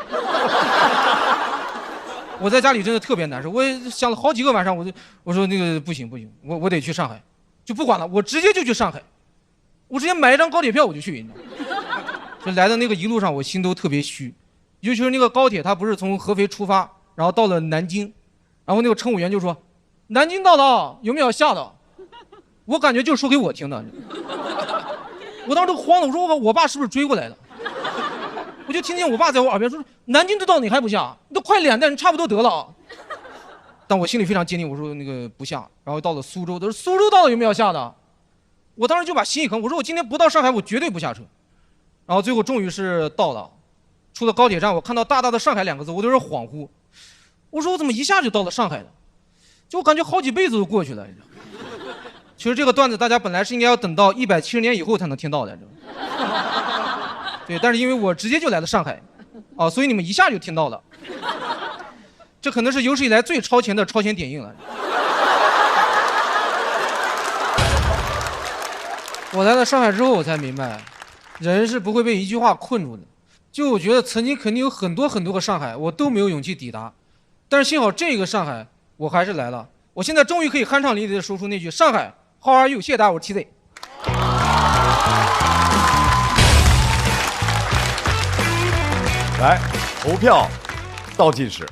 [SPEAKER 6] 我在家里真的特别难受，我也想了好几个晚上，我说那个不行，我得去上海，就不管了，我直接就去上海，我直接买一张高铁票我就去，你知道吗？就来的那个一路上我心都特别虚，尤其是那个高铁，它不是从合肥出发，然后到了南京，然后那个乘务员就说。南京到了，有没有下的？我感觉就是说给我听的。我当时都慌了，我说我爸是不是追过来的？我就听见我爸在我耳边说：“南京都到你还不下？你都快2代人差不多得了。”但我心里非常坚定，我说那个不下。然后到了苏州，他说苏州到了有没有下的？我当时就把心一横，我说我今天不到上海，我绝对不下车。然后最后终于是到了，出了高铁站，我看到大大的上海2个字，我都有点恍惚。我说我怎么一下就到了上海了？就感觉好几辈子都过去了。其实这个段子大家本来是应该要等到170年以后才能听到的，对，但是因为我直接就来了上海，所以你们一下就听到了。这可能是有史以来最超前的超前点映了。我来了上海之后，我才明白，人是不会被一句话困住的。就我觉得曾经肯定有很多个上海，我都没有勇气抵达，但是幸好这个上海。我还是来了，我现在终于可以酣畅淋漓地说出那句上海 How are you？ 谢谢大家，我是 TZ。
[SPEAKER 2] 来，投票倒计时。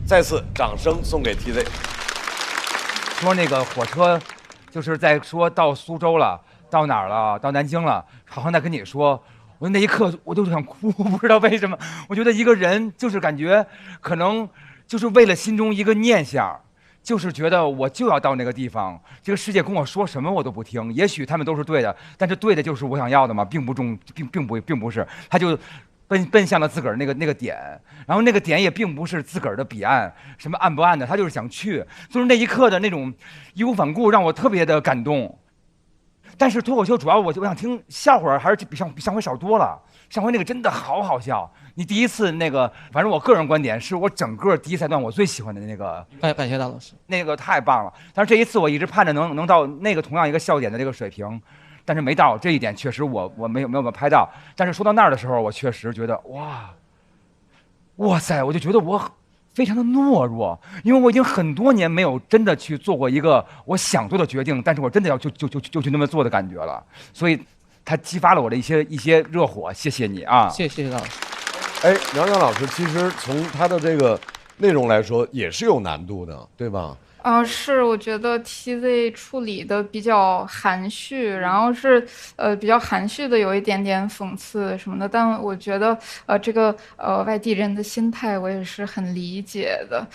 [SPEAKER 2] 再次掌声送给 TZ。
[SPEAKER 4] 说那个火车，就是在说到苏州了，到哪儿了？到南京了，好像在跟你说。我那一刻我就想哭，不知道为什么。我觉得一个人就是感觉，可能就是为了心中一个念想，就是觉得我就要到那个地方，这个世界跟我说什么我都不听。也许他们都是对的，但是对的就是我想要的嘛，并不是。他就奔向了自个儿那个点，然后那个点也并不是自个儿的彼岸，什么岸不岸的，他就是想去。就是那一刻的那种义无反顾，让我特别的感动。但是脱口秀主要我想听笑话，还是比上回少多了。上回那个真的好好笑。你第一次那个，反正我个人观点是我整个第一赛段我最喜欢的那个。
[SPEAKER 6] 感谢大老师，
[SPEAKER 4] 那个太棒了。但是这一次我一直盼着能到那个同样一个笑点的这个水平，但是没到。这一点确实我没有拍到。但是说到那儿的时候，我确实觉得哇塞，我就觉得我非常的懦弱，因为我已经很多年没有真的去做过一个我想做的决定，但是我真的要就那么做的感觉了。所以他激发了我的一些热火，谢谢你啊！
[SPEAKER 6] 谢谢老师。
[SPEAKER 2] 哎，梁梁老师，其实从他的这个内容来说，也是有难度的，对吧？
[SPEAKER 10] 是，我觉得 TZ 处理的比较含蓄，然后是比较含蓄的，有一点点讽刺什么的。但我觉得这个外地人的心态我也是很理解的。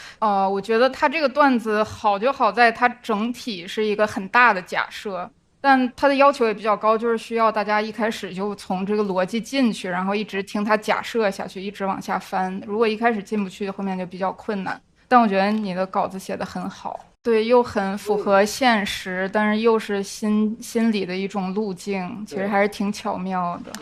[SPEAKER 10] 我觉得他这个段子好就好在它整体是一个很大的假设。但他的要求也比较高，就是需要大家一开始就从这个逻辑进去，然后一直听他假设下去，一直往下翻。如果一开始进不去，后面就比较困难。但我觉得你的稿子写得很好，对，又很符合现实，但是又是心理的一种路径，其实还是挺巧妙的。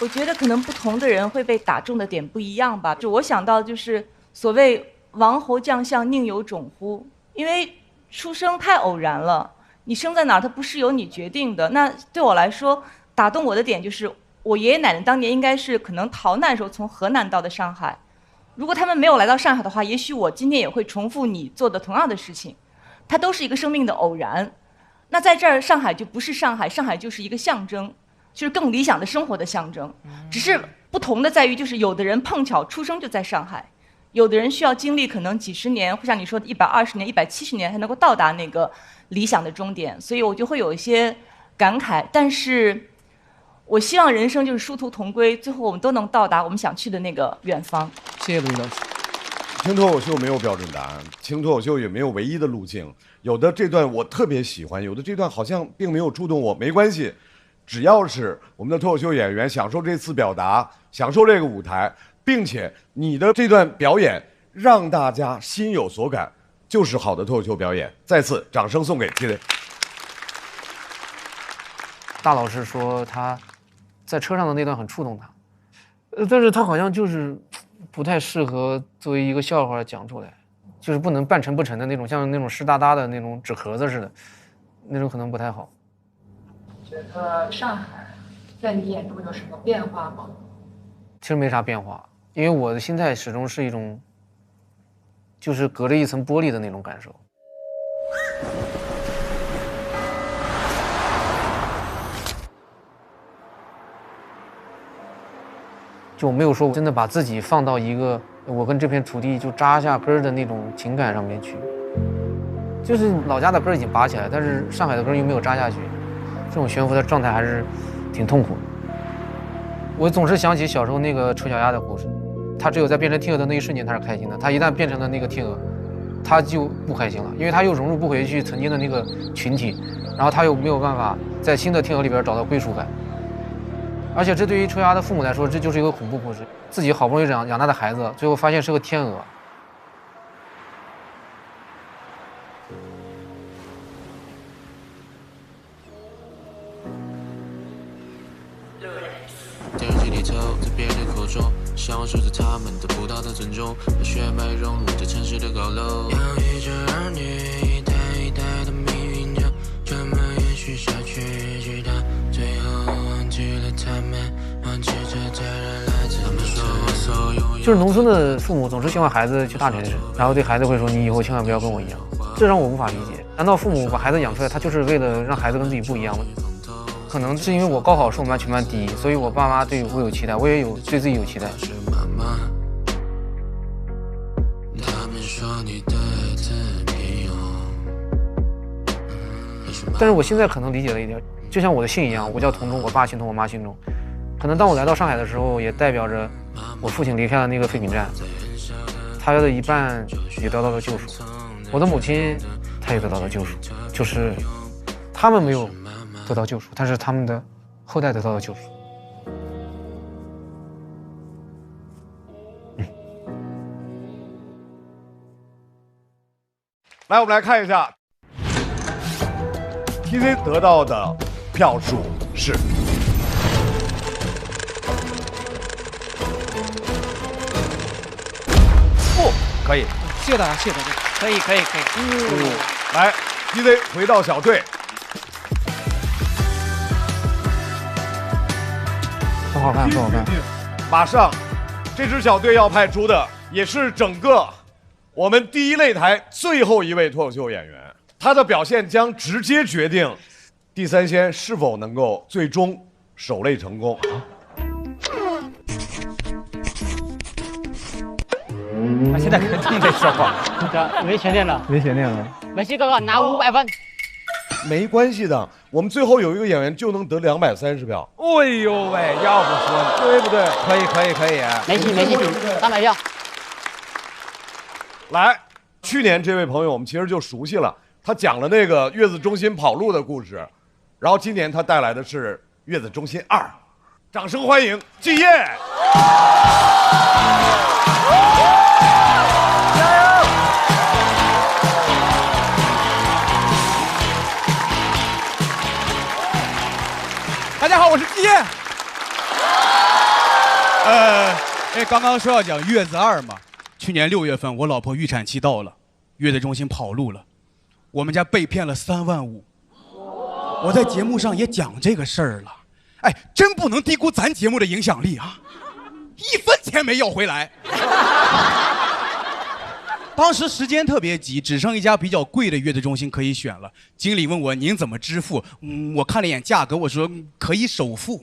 [SPEAKER 7] 我觉得可能不同的人会被打中的点不一样吧。就我想到就是所谓王侯将相宁有种乎，因为出生太偶然了，你生在哪儿它不是由你决定的。那对我来说打动我的点就是我爷爷奶奶当年应该是可能逃难的时候从河南到的上海，如果他们没有来到上海的话，也许我今天也会重复你做的同样的事情，它都是一个生命的偶然。那在这儿上海就不是上海，上海就是一个象征，就是更理想的生活的象征。只是不同的在于，就是有的人碰巧出生就在上海，有的人需要经历可能几十年，或像你说的120年、170年才能够到达那个理想的终点，所以我就会有一些感慨。但是我希望人生就是殊途同归，最后我们都能到达我们想去的那个远方。
[SPEAKER 6] 谢谢卢老师。
[SPEAKER 2] 轻脱口秀没有标准答案，轻脱口秀也没有唯一的路径。有的这段我特别喜欢，有的这段好像并没有触动我，没关系，只要是我们的脱口秀演员享受这次表达，享受这个舞台，并且你的这段表演让大家心有所感，就是好的脱口秀表演。再次掌声送给 TZ。
[SPEAKER 19] 大老师说他在车上的那段很触动他，但是他好像就是不太适合作为一个笑话讲出来，就是不能半沉不沉的那种，像那种湿哒哒的那种纸壳子似的，那种可能不太好。
[SPEAKER 10] 觉得上海在你眼中有什么变化吗？
[SPEAKER 19] 其实没啥变化，因为我的心态始终是一种，就是隔着一层玻璃的那种感受。就我没有说我真的把自己放到一个我跟这片土地就扎下根儿的那种情感上面去，就是老家的根儿已经拔起来，但是上海的根儿又没有扎下去，这种悬浮的状态还是挺痛苦的。我总是想起小时候那个丑小鸭的故事，它只有在变成天鹅的那一瞬间它是开心的，它一旦变成了那个天鹅，它就不开心了，因为它又融入不回去曾经的那个群体，然后它又没有办法在新的天鹅里边找到归属感。而且这对于丑小鸭的父母来说，这就是一个恐怖故事，自己好不容易养大的孩子，最后发现是个天鹅。
[SPEAKER 20] 电视机里头，在别人的口中享受着他们得不到的尊重，把血脉融入这城市的高楼，洋溢着儿女一代一代的命运，就这么延续下去，直到最后忘记了他们，忘记这家人来自他们说我所拥有。
[SPEAKER 19] 就是农村的父母总是希望孩子去大城市，然后对孩子会说你以后千万不要跟我一样，这让我无法理解。难道父母把孩子养出来，他就是为了让孩子跟自己不一样吗？可能是因为我高考是我们班全班第一，所以我爸妈对我有期待，我也有对自己有期待。但是我现在可能理解了一点，就像我的姓一样，我叫童忠，我爸姓童，我妈姓钟。可能当我来到上海的时候，也代表着我父亲离开了那个废品站，他的一半也得到了救赎。我的母亲，她也得到了救赎，就是他们没有得到救赎，但是他们的后代得到了救赎。
[SPEAKER 2] 来，我们来看一下 TZ 得到的票数是可以，
[SPEAKER 6] 谢谢大家，谢谢大家，
[SPEAKER 9] 可以。
[SPEAKER 2] 来 TZ 回到小队。
[SPEAKER 19] 不好看，不好看。
[SPEAKER 2] 马上，这支小队要派出的也是整个我们第一擂台最后一位脱口秀演员，他的表现将直接决定地三鲜是否能够最终守擂成功？
[SPEAKER 4] 现在肯定得说话，
[SPEAKER 1] 没悬念了，
[SPEAKER 16] 没悬念了。
[SPEAKER 1] 梅西哥哥拿500分。
[SPEAKER 2] 没关系的，我们最后有一个演员就能得230票。
[SPEAKER 4] 哎呦喂，要不说
[SPEAKER 2] 对不对？
[SPEAKER 4] 可以。
[SPEAKER 1] 没戏，300票。
[SPEAKER 2] 来，去年这位朋友我们其实就熟悉了，他讲了那个月子中心跑路的故事，然后今年他带来的是月子中心2，掌声欢迎季烨。
[SPEAKER 3] 大家好，我是季烨。因为刚刚说要讲月子2嘛，去年6月份我老婆预产期到了，月子中心跑路了，我们家被骗了3万5。我在节目上也讲这个事儿了，哎，真不能低估咱节目的影响力啊，1分钱没要回来。当时时间特别急，只剩一家比较贵的月子中心可以选了。经理问我您怎么支付，我看了一眼价格，我说可以首付。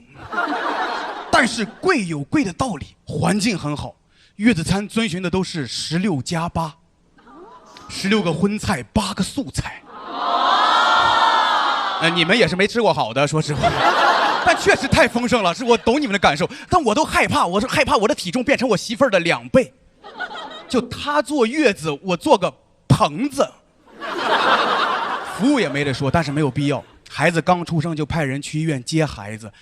[SPEAKER 3] 但是贵有贵的道理，环境很好，月子餐遵循的都是16+8，16个荤菜8个素菜。你们也是没吃过好的，说实话。但确实太丰盛了，是我懂你们的感受，但我都害怕，我是害怕我的体重变成我媳妇儿的2倍。就她坐月子，我做个棚子，服务也没得说，但是没有必要。孩子刚出生就派人去医院接孩子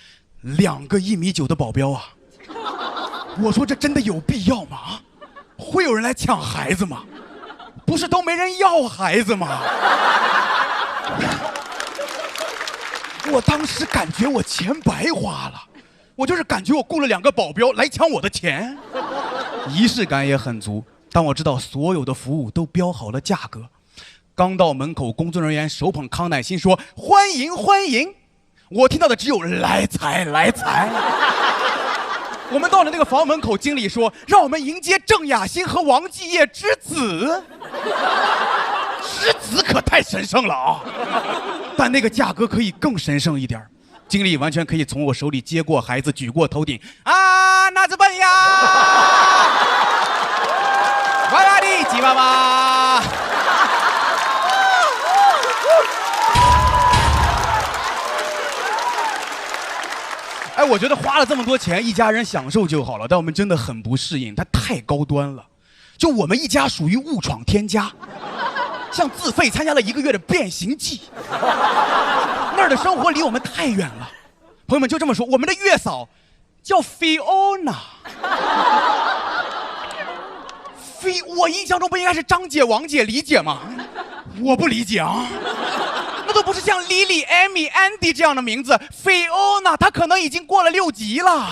[SPEAKER 3] ，2个1.9米的保镖啊！我说这真的有必要吗？会有人来抢孩子吗？不是都没人要孩子吗？我当时感觉我钱白花了，我就是感觉我雇了2个保镖来抢我的钱，仪式感也很足。当我知道所有的服务都标好了价格，刚到门口，工作人员手捧康乃馨说欢迎欢迎，我听到的只有来财来财。我们到了那个房门口，经理说让我们迎接郑雅欣和王继业之子。之子可太神圣了啊！但那个价格可以更神圣一点，经理完全可以从我手里接过孩子，举过头顶啊，那子笨呀！哇啦哩吉娃娃！哎，我觉得花了这么多钱，一家人享受就好了，但我们真的很不适应，它太高端了。就我们一家属于误闯天家，像自费参加了1个月的变形记，那儿的生活离我们太远了。朋友们就这么说，我们的月嫂叫 Fiona。我印象中不应该是张姐、王姐、李姐吗？我不理解啊，那都不是像 Lily、Amy、Andy 这样的名字。Fiona 她可能已经过了6级了。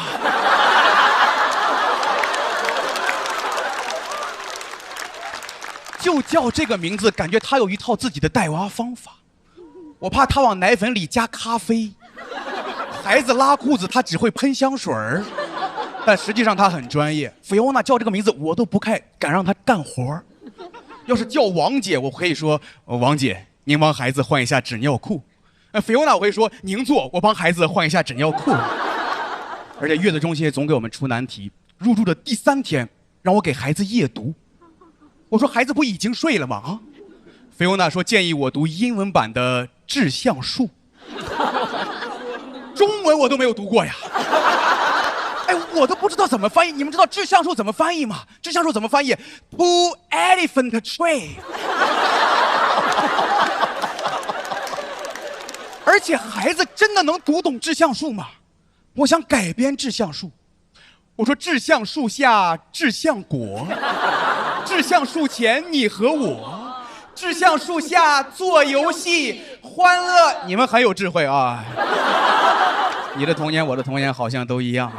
[SPEAKER 3] 就叫这个名字，感觉她有一套自己的带娃方法。我怕她往奶粉里加咖啡，孩子拉裤子她只会喷香水儿。但实际上他很专业。菲欧娜叫这个名字，我都不敢让他干活。要是叫王姐，我可以说王姐，您帮孩子换一下纸尿裤。菲欧娜我会说您坐，我帮孩子换一下纸尿裤。而且月子中心总给我们出难题。入住的第3天，让我给孩子夜读。我说孩子不已经睡了吗？啊，菲欧娜说建议我读英文版的《致橡树》，中文我都没有读过呀。哎，我都不知道怎么翻译。你们知道致橡树怎么翻译吗？致橡树怎么翻译 ？Pull elephant tree。而且孩子真的能读懂致橡树吗？我想改编致橡树。我说致橡树下致橡果，致橡树前你和我，致橡树下做游戏欢乐。你们很有智慧啊！你的童年，我的童年好像都一样。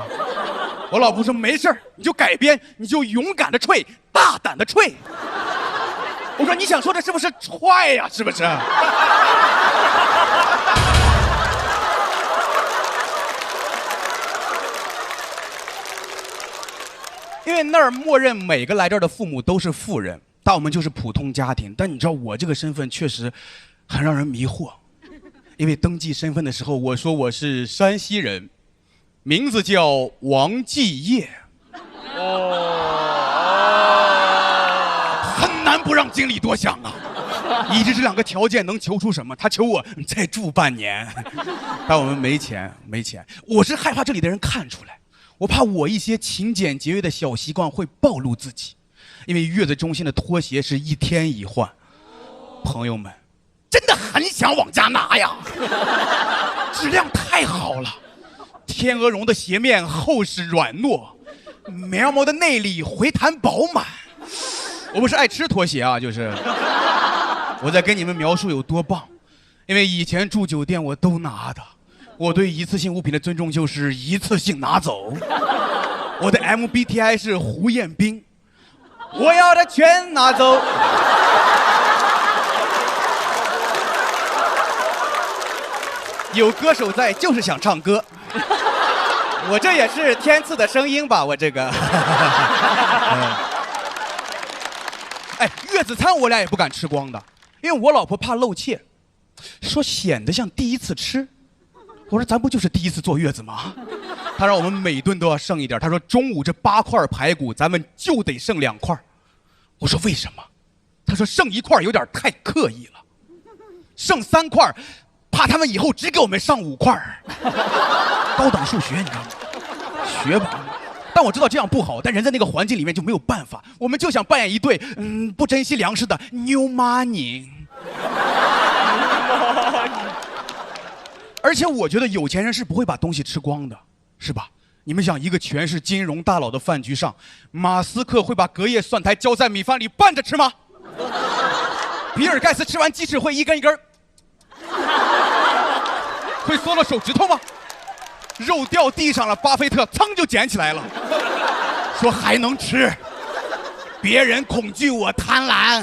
[SPEAKER 3] 我老婆说没事儿，你就改编，你就勇敢的吹，大胆的吹。我说你想说的是不是踹呀？是不是？因为那儿默认每个来这儿的父母都是富人，但我们就是普通家庭。但你知道我这个身份确实很让人迷惑。因为登记身份的时候我说我是山西人，名字叫王继业。很难不让经理多想啊。以致这2个条件能求出什么？他求我再住半年，但我们没钱。我是害怕这里的人看出来，我怕我一些勤俭节约的小习惯会暴露自己，因为月子中心的拖鞋是1天一换。朋友们，真的很想往家拿呀，质量太好了，天鹅绒的鞋面厚实软糯，棉毛的内里回弹饱满。我不是爱吃拖鞋啊，就是我在跟你们描述有多棒，因为以前住酒店我都拿的。我对一次性物品的尊重就是一次性拿走。我的 MBTI 是胡彦斌，我要的全拿走。有歌手在，就是想唱歌。我这也是天赐的声音吧，我这个。哎，月子餐我俩也不敢吃光的，因为我老婆怕露怯，说显得像第一次吃。我说咱不就是第一次坐月子吗？她让我们每顿都要剩一点，她说中午这8块排骨咱们就得剩2块。我说为什么？她说剩1块有点太刻意了，剩3块怕他们以后只给我们上5块。高等数学你知道吗？学吧。但我知道这样不好，但人在那个环境里面就没有办法，我们就想扮演一对不珍惜粮食的 New Money。 而且我觉得有钱人是不会把东西吃光的，是吧？你们想，一个全是金融大佬的饭局上，马斯克会把隔夜蒜苔浇在米饭里拌着吃吗？比尔盖茨吃完鸡翅会一根一根会缩了手指头吗？肉掉地上了，巴菲特噌就捡起来了，说还能吃。别人恐惧，我贪婪。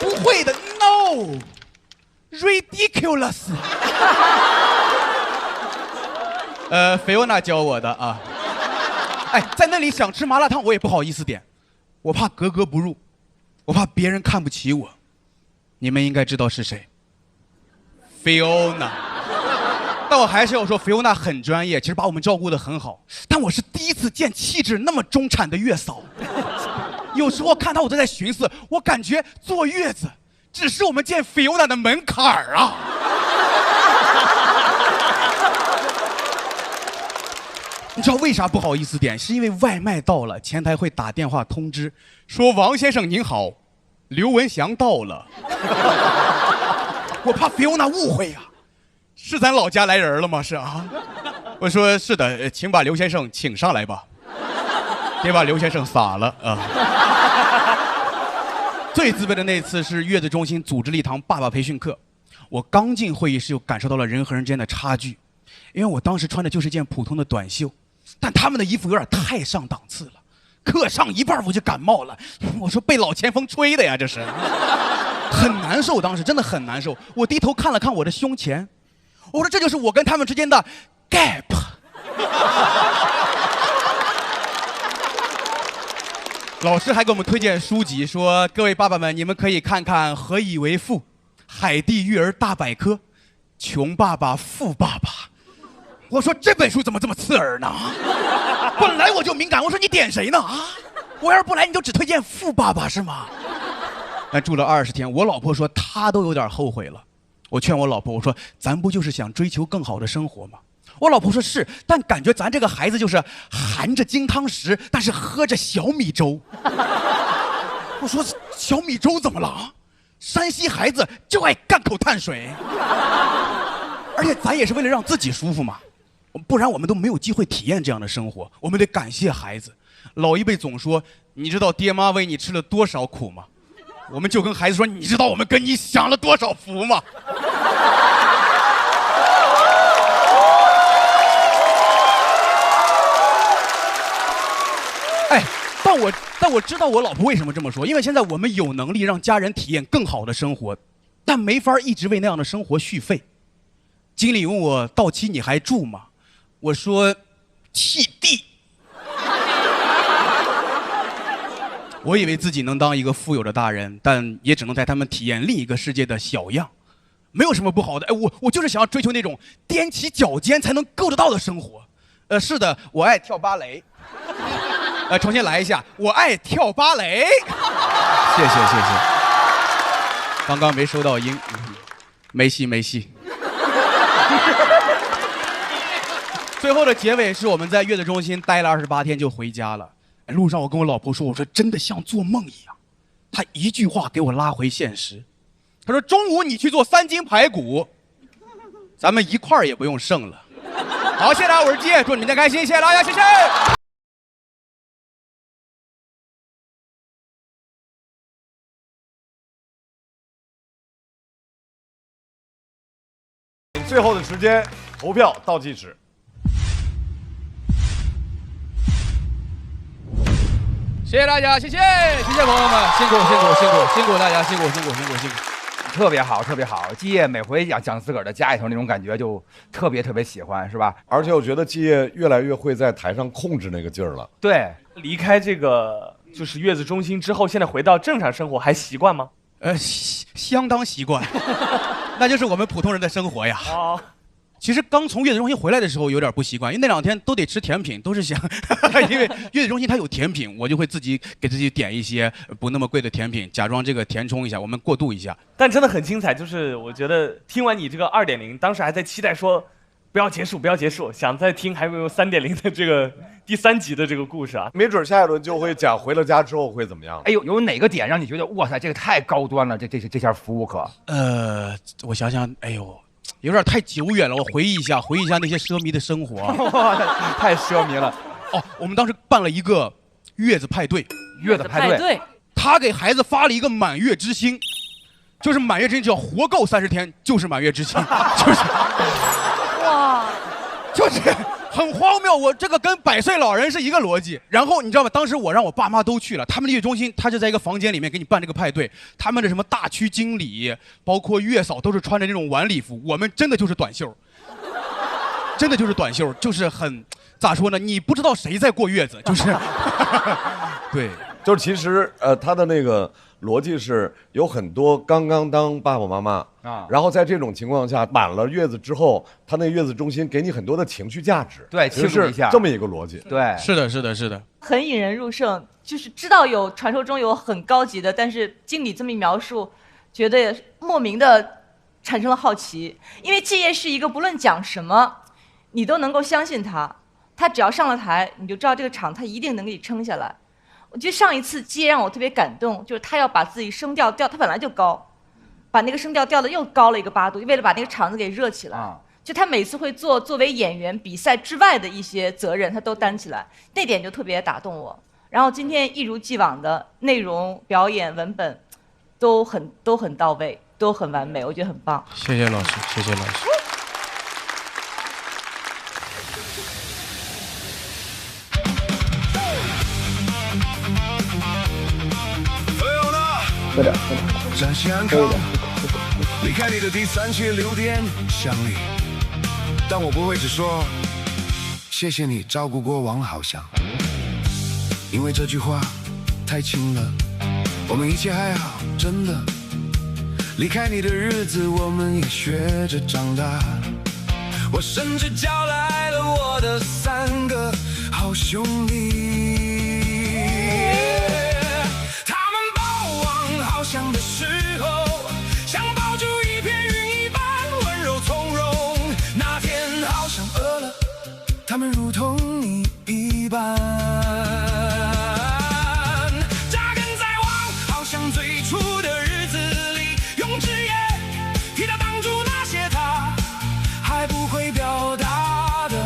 [SPEAKER 3] 不会的 ，no， ridiculous。菲欧娜教我的啊。哎，在那里想吃麻辣烫，我也不好意思点，我怕格格不入，我怕别人看不起我。你们应该知道是谁。菲欧娜，但我还是要说，菲欧娜很专业，其实把我们照顾得很好。但我是第一次见气质那么中产的月嫂，有时候看她我都在寻思，我感觉坐月子只是我们见菲欧娜的门槛儿啊。你知道为啥不好意思点？是因为外卖到了，前台会打电话通知，说王先生您好，刘文祥到了。我怕菲欧娜误会呀，是咱老家来人了吗？是啊，我说是的，请把刘先生请上来吧，别把刘先生撒了啊。最自卑的那次是月子中心组织了一堂爸爸培训课，我刚进会议室就感受到了人和人之间的差距，因为我当时穿的就是一件普通的短袖，但他们的衣服有点太上档次了。课上一半我就感冒了，我说被老前锋吹的呀，这是。很难受，当时真的很难受。我低头看了看我的胸前，我说这就是我跟他们之间的 gap。老师还给我们推荐书籍，说各位爸爸们，你们可以看看《何以为父》《海地育儿大百科》《穷爸爸富爸爸》。我说这本书怎么这么刺耳呢？本来我就敏感，我说你点谁呢？啊，我要是不来，你就只推荐富爸爸是吗？但住了20天，我老婆说她都有点后悔了。我劝我老婆，我说咱不就是想追求更好的生活吗？我老婆说是，但感觉咱这个孩子就是含着金汤匙，但是喝着小米粥。我说小米粥怎么了？山西孩子就爱干口碳水，而且咱也是为了让自己舒服嘛，不然我们都没有机会体验这样的生活。我们得感谢孩子。老一辈总说，你知道爹妈为你吃了多少苦吗？我们就跟孩子说，你知道我们跟你享了多少福吗？哎，但我知道我老婆为什么这么说，因为现在我们有能力让家人体验更好的生活，但没法一直为那样的生活续费。经理问我到期你还住吗？我说弃地。我以为自己能当一个富有的大人，但也只能带他们体验另一个世界的小样。没有什么不好的，哎，我就是想要追求那种踮起脚尖才能够得到的生活。是的，我爱跳芭蕾。重新来一下，我爱跳芭蕾。谢谢。刚刚没收到音，没戏。最后的结尾是我们在月子中心待了28天就回家了。路上我跟我老婆说，我说真的像做梦一样。她一句话给我拉回现实。她说中午你去做3斤排骨，咱们一块儿也不用剩了。好，谢谢大家，我是季，祝你们天开心，谢谢大家，谢谢。
[SPEAKER 2] 最后的时间，投票倒计时。
[SPEAKER 3] 谢谢大家，谢谢朋友们，辛苦大家，辛苦。
[SPEAKER 4] 特别好。季业每回讲自个儿的家里头那种感觉，就特别喜欢，是吧？
[SPEAKER 2] 而且我觉得季业越来越会在台上控制那个劲儿了。
[SPEAKER 4] 对，
[SPEAKER 8] 离开这个就是月子中心之后，现在回到正常生活，还习惯吗？
[SPEAKER 3] 相当习惯，那就是我们普通人的生活呀。
[SPEAKER 8] 哦。
[SPEAKER 3] 其实刚从月子中心回来的时候有点不习惯，因为那2天都得吃甜品，都是想，因为月子中心它有甜品，我就会自己给自己点一些不那么贵的甜品，假装这个填充一下，我们过渡一下。
[SPEAKER 8] 但真的很精彩，就是我觉得听完你这个2.0，当时还在期待说不要结束，想再听还有没有3.0的这个第3集的这个故事啊？
[SPEAKER 2] 没准下一轮就会讲回了家之后会怎么样。
[SPEAKER 4] 哎呦，有哪个点让你觉得哇塞，这个太高端了？这下服务可？
[SPEAKER 3] 我想想，哎呦。有点太久远了，我回忆一下那些奢靡的生活。
[SPEAKER 4] 太奢靡了。
[SPEAKER 3] 哦，我们当时办了一个月子派对。他给孩子发了一个满月之星，就是满月之星只要活够30天就是满月之星，就是很荒谬。我这个跟100岁老人是一个逻辑。然后你知道吗？当时我让我爸妈都去了，他们的月子中心他就在一个房间里面给你办这个派对。他们的什么大区经理，包括月嫂都是穿着这种晚礼服，我们真的就是短袖，就是很咋说呢？你不知道谁在过月子，就是对，
[SPEAKER 2] 就是其实他的那个逻辑是有很多刚刚当爸爸妈妈啊，然后在这种情况下满了月子之后，他那月子中心给你很多的情绪价值，
[SPEAKER 4] 对，
[SPEAKER 2] 其实是这么一个逻辑，
[SPEAKER 4] 对，
[SPEAKER 3] 是的，
[SPEAKER 7] 很引人入胜，就是知道有传说中有很高级的，但是经理这么一描述，觉得莫名的产生了好奇，因为季业是一个不论讲什么，你都能够相信他只要上了台，你就知道这个场他一定能给你撑下来。我觉得上一次季业让我特别感动，就是他要把自己声调调，他本来就高，把那个声调调的又高了1个8度，为了把那个场子给热起来。就他每次会作为演员比赛之外的一些责任，他都担起来，那点就特别打动我。然后今天一如既往的内容、表演、文本，都很到位，都很完美，我觉得很棒。
[SPEAKER 3] 谢谢老师。
[SPEAKER 16] 喝点。
[SPEAKER 15] 站起安康，离开你的第3期6点想你，但我不会只说谢谢你照顾过往好像，因为这句话太轻了，我们一切还好，真的。离开你的日子，我们也学着长大，我甚至叫来了我的3个好兄弟。翱翔的时候，像抱住一片云一般温柔从容。那天好像饿了，他们如同你一般。扎根在往，好像最初的日子里，用纸页替他挡住那些他还不会表达的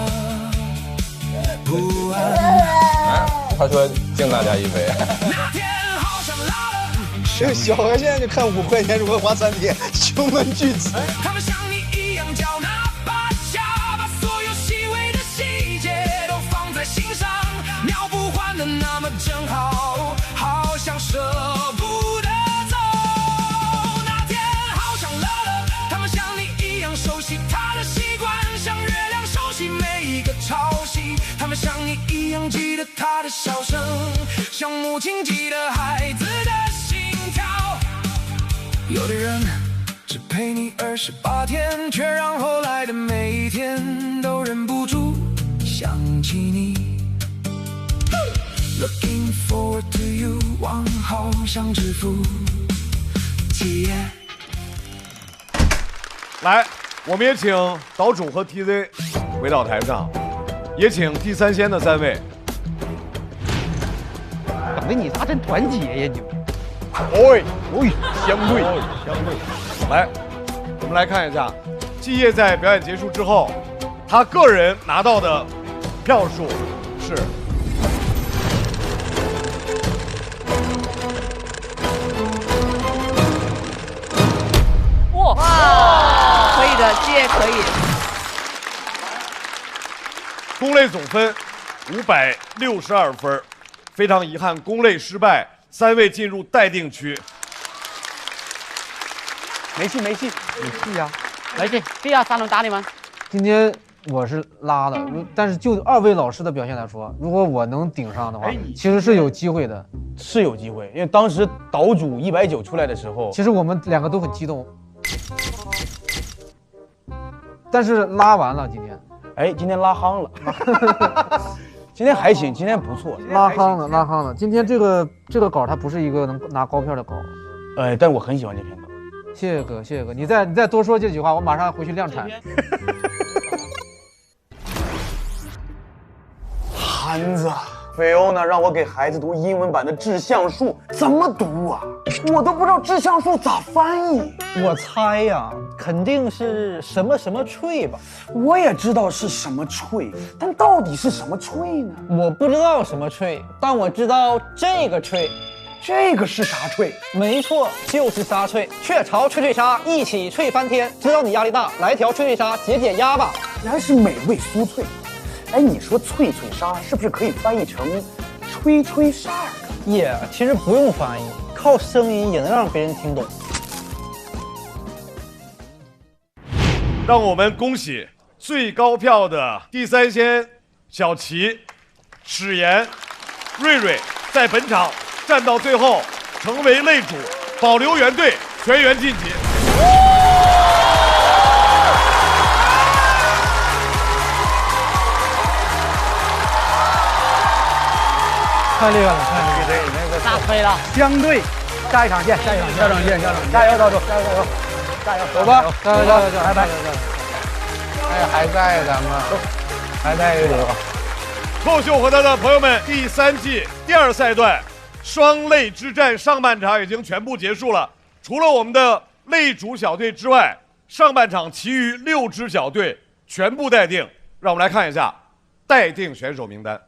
[SPEAKER 15] 不安。
[SPEAKER 16] 他说敬大家一杯。
[SPEAKER 15] 那天好像拉了。
[SPEAKER 16] 这个小孩现在就看5块钱如何花3天，胸闷巨词。
[SPEAKER 15] 他们像你一样叫那把下，把所有细微的细节都放在心上，秒不换的那么正好，好像舍不得走。那天好像乐了，他们像你一样熟悉他的习惯，像月亮熟悉每一个潮汐，他们像你一样记得他的笑声。像母亲记得孩子的心跳。有的人只陪你28天，却让后来的每一天都忍不住想起你。Looking forward to you， 往好想支付体验。
[SPEAKER 2] 来，我们也请岛主和 TZ 回到台上，也请第三仙的3位。
[SPEAKER 16] 等的你啥真团结呀你！
[SPEAKER 2] 相对。来，我们来看一下，季烨在表演结束之后，他个人拿到的票数是。
[SPEAKER 7] 哇，可以的，季烨可以。
[SPEAKER 2] 攻类总分562分，非常遗憾，攻类失败，3位进入待定区。
[SPEAKER 16] 没戏呀，
[SPEAKER 1] 没戏，这样3轮打你们。
[SPEAKER 19] 今天我是拉的，但是就2位老师的表现来说，如果我能顶上的话，其实是有机会的，
[SPEAKER 16] 是有机会，因为当时岛主190出来的时候，
[SPEAKER 19] 其实我们2个都很激动，但是拉完了今天，
[SPEAKER 16] 今天拉夯了，今天还行，今天不错，
[SPEAKER 19] 拉夯了。今天这个稿它不是一个能拿高票的稿，
[SPEAKER 16] 但我很喜欢这篇稿。
[SPEAKER 19] 谢谢哥，你再多说这句话，我马上回去量产。
[SPEAKER 3] 韩子，菲欧娜让我给孩子读英文版的致橡树，怎么读啊？我都不知道致橡树咋翻译。
[SPEAKER 6] 我猜呀，肯定是什么什么翠吧。
[SPEAKER 3] 我也知道是什么翠，但到底是什么翠呢？
[SPEAKER 6] 我不知道什么翠，但我知道这个翠。
[SPEAKER 3] 这个是啥翠？
[SPEAKER 6] 没错，就是沙翠，雀巢脆脆鲨一起脆翻天。知道你压力大，来条脆脆鲨解解压吧。
[SPEAKER 3] 原来是美味酥脆。你说脆脆鲨是不是可以翻译成吹吹沙尔？
[SPEAKER 6] 其实不用翻译，靠声音也能让别人听懂。
[SPEAKER 2] 让我们恭喜最高票的第三仙小齐、史岩、瑞瑞在本场站到最后，成为擂主，保留原队，全员晋级。
[SPEAKER 16] 太厉害了，太厉害了！
[SPEAKER 1] 大飞了，
[SPEAKER 16] 相对，下一场见，下一场见，加油，岛主，加油，
[SPEAKER 19] 走吧，加油，
[SPEAKER 16] 拜拜。
[SPEAKER 12] 还在咱们，还在这个。
[SPEAKER 2] 脱秀和他的朋友们，第3季第2赛段双擂之战上半场已经全部结束了。除了我们的擂主小队之外，上半场其余6支小队全部待定。让我们来看一下待定选手名单。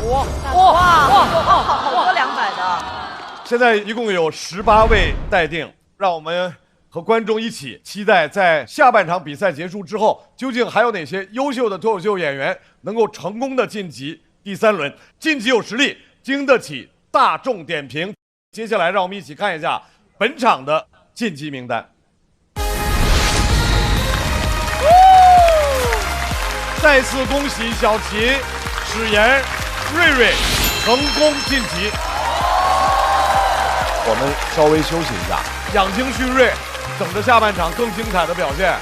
[SPEAKER 7] 哇，好多200的。
[SPEAKER 2] 现在一共有18位待定，让我们和观众一起期待，在下半场比赛结束之后，究竟还有哪些优秀的脱口秀演员能够成功的晋级第3轮，晋级有实力，经得起大众点评。接下来，让我们一起看一下本场的晋级名单。再次恭喜小齐、史岩、瑞瑞成功晋级。我们稍微休息一下，养精蓄锐，等着下半场更精彩的表现。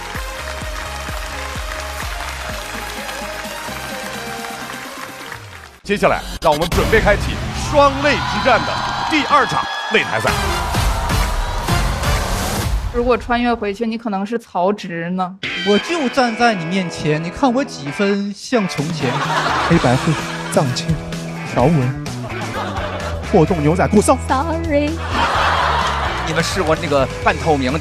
[SPEAKER 2] 接下来，让我们准备开启双擂之战的第2场擂台赛。
[SPEAKER 10] 如果穿越回去，你可能是曹植呢。
[SPEAKER 3] 我就站在你面前，你看我几分像从前。黑白灰、藏青、条纹、破洞牛仔裤上。
[SPEAKER 4] Sorry。你们试过那个半透明，是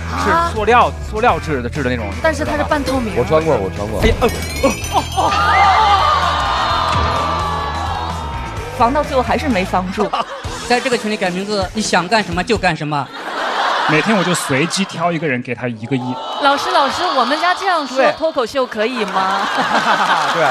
[SPEAKER 4] 塑料制的那种？
[SPEAKER 9] 但是它是半透明。
[SPEAKER 2] 我穿过。
[SPEAKER 4] 哎呀，
[SPEAKER 7] 防到最后还是没防住。
[SPEAKER 1] 在这个群里改名字，你想干什么就干什么。
[SPEAKER 11] 每天我就随机挑一个人，给他1个亿。
[SPEAKER 9] 老师，我们家这样说脱口秀可以吗？
[SPEAKER 4] 对。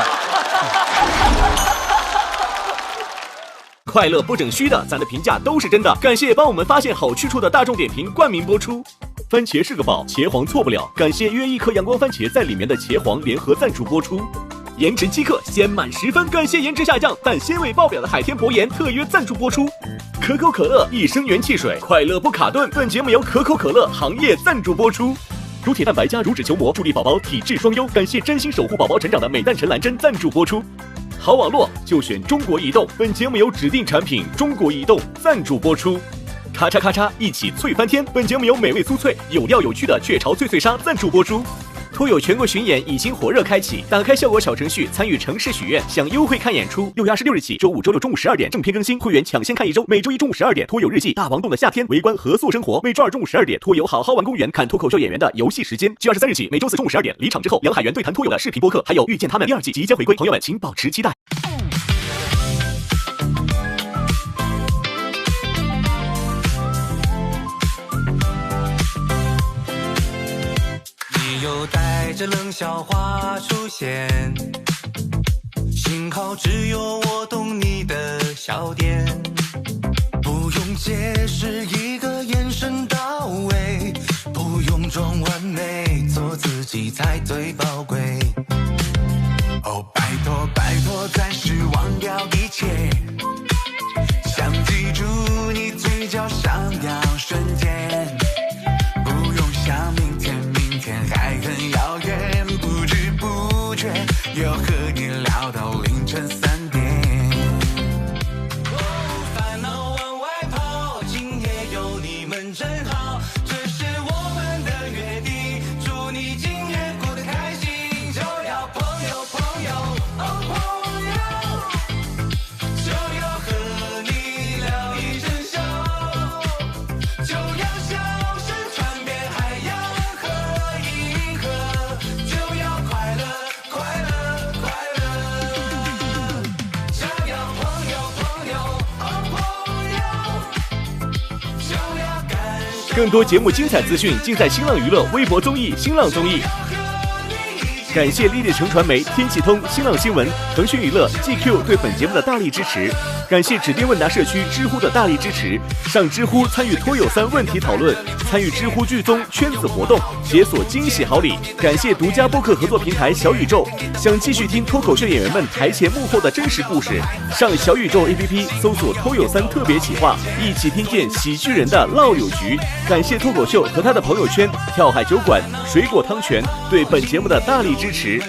[SPEAKER 22] 快乐不整虚的，咱的评价都是真的。感谢帮我们发现好去处的大众点评冠名播出。番茄是个宝，茄皇错不了。感谢约1颗阳光番茄在里面的茄皇联合赞助播出。颜值即刻鲜满10分，感谢颜值下降但鲜味爆表的海天博颜特约赞助播出。可口可乐益生元汽水，快乐不卡顿。本节目由可口可乐行业赞助播出。乳铁蛋白加乳脂球膜，助力宝宝体质双优。感谢真心守护宝宝成长的美蛋陈兰珍赞助播出。好网络就选中国移动，本节目由指定产品中国移动赞助播出。咔嚓咔嚓，一起脆翻天！本节目由美味酥脆、有料有趣的雀巢脆脆鲨赞助播出。托友全国巡演已经火热开启，打开效果小程序，参与城市许愿，享优惠看演出。6月26日起，周5、周6中午12点正片更新，会员抢先看1周。每周一中午12点，托友日记、大王洞的夏天，围观合宿生活。每周2中午12点，托友好好玩公园，看脱口秀演员的游戏时间。7月23日起，每周4中午12点，离场之后，梁海源对谈托友的视频播客，还有遇见他们第2季即将回归，朋友们请保持期待。
[SPEAKER 13] 你又带着冷笑话出现，幸好只有我懂你的笑点，不用解释，一个眼神到位，不用装完美，做自己才最宝贵。哦，拜托拜托，暂时忘掉一切，想记住你嘴角上扬瞬间，不用想明天，明天还很遥远，不知不觉又和你聊到凌晨3点。烦恼往外跑，今夜有你们真好，这是我们的约定，祝你今夜过得开心，就要朋友朋友哦朋友，就要和你聊一整宿，就要笑声传遍海洋和银河，就要快乐快乐快乐，想要朋友朋友哦朋友，就要感受。
[SPEAKER 22] 更多节目精彩资讯尽在新浪娱乐微博综艺、新浪综艺。感谢立成传媒、天气通、新浪新闻、腾讯娱乐、GQ 对本节目的大力支持。感谢指定问答社区知乎的大力支持。上知乎参与托友3问题讨论，参与知乎剧综圈子活动，解锁惊喜好礼。感谢独家播客合作平台小宇宙。想继续听脱口秀演员们台前幕后的真实故事，上小宇宙 APP 搜索托友3特别企划，一起听见喜剧人的唠友局。感谢脱口秀和他的朋友圈跳海酒馆、水果汤泉对本节目的大力支持。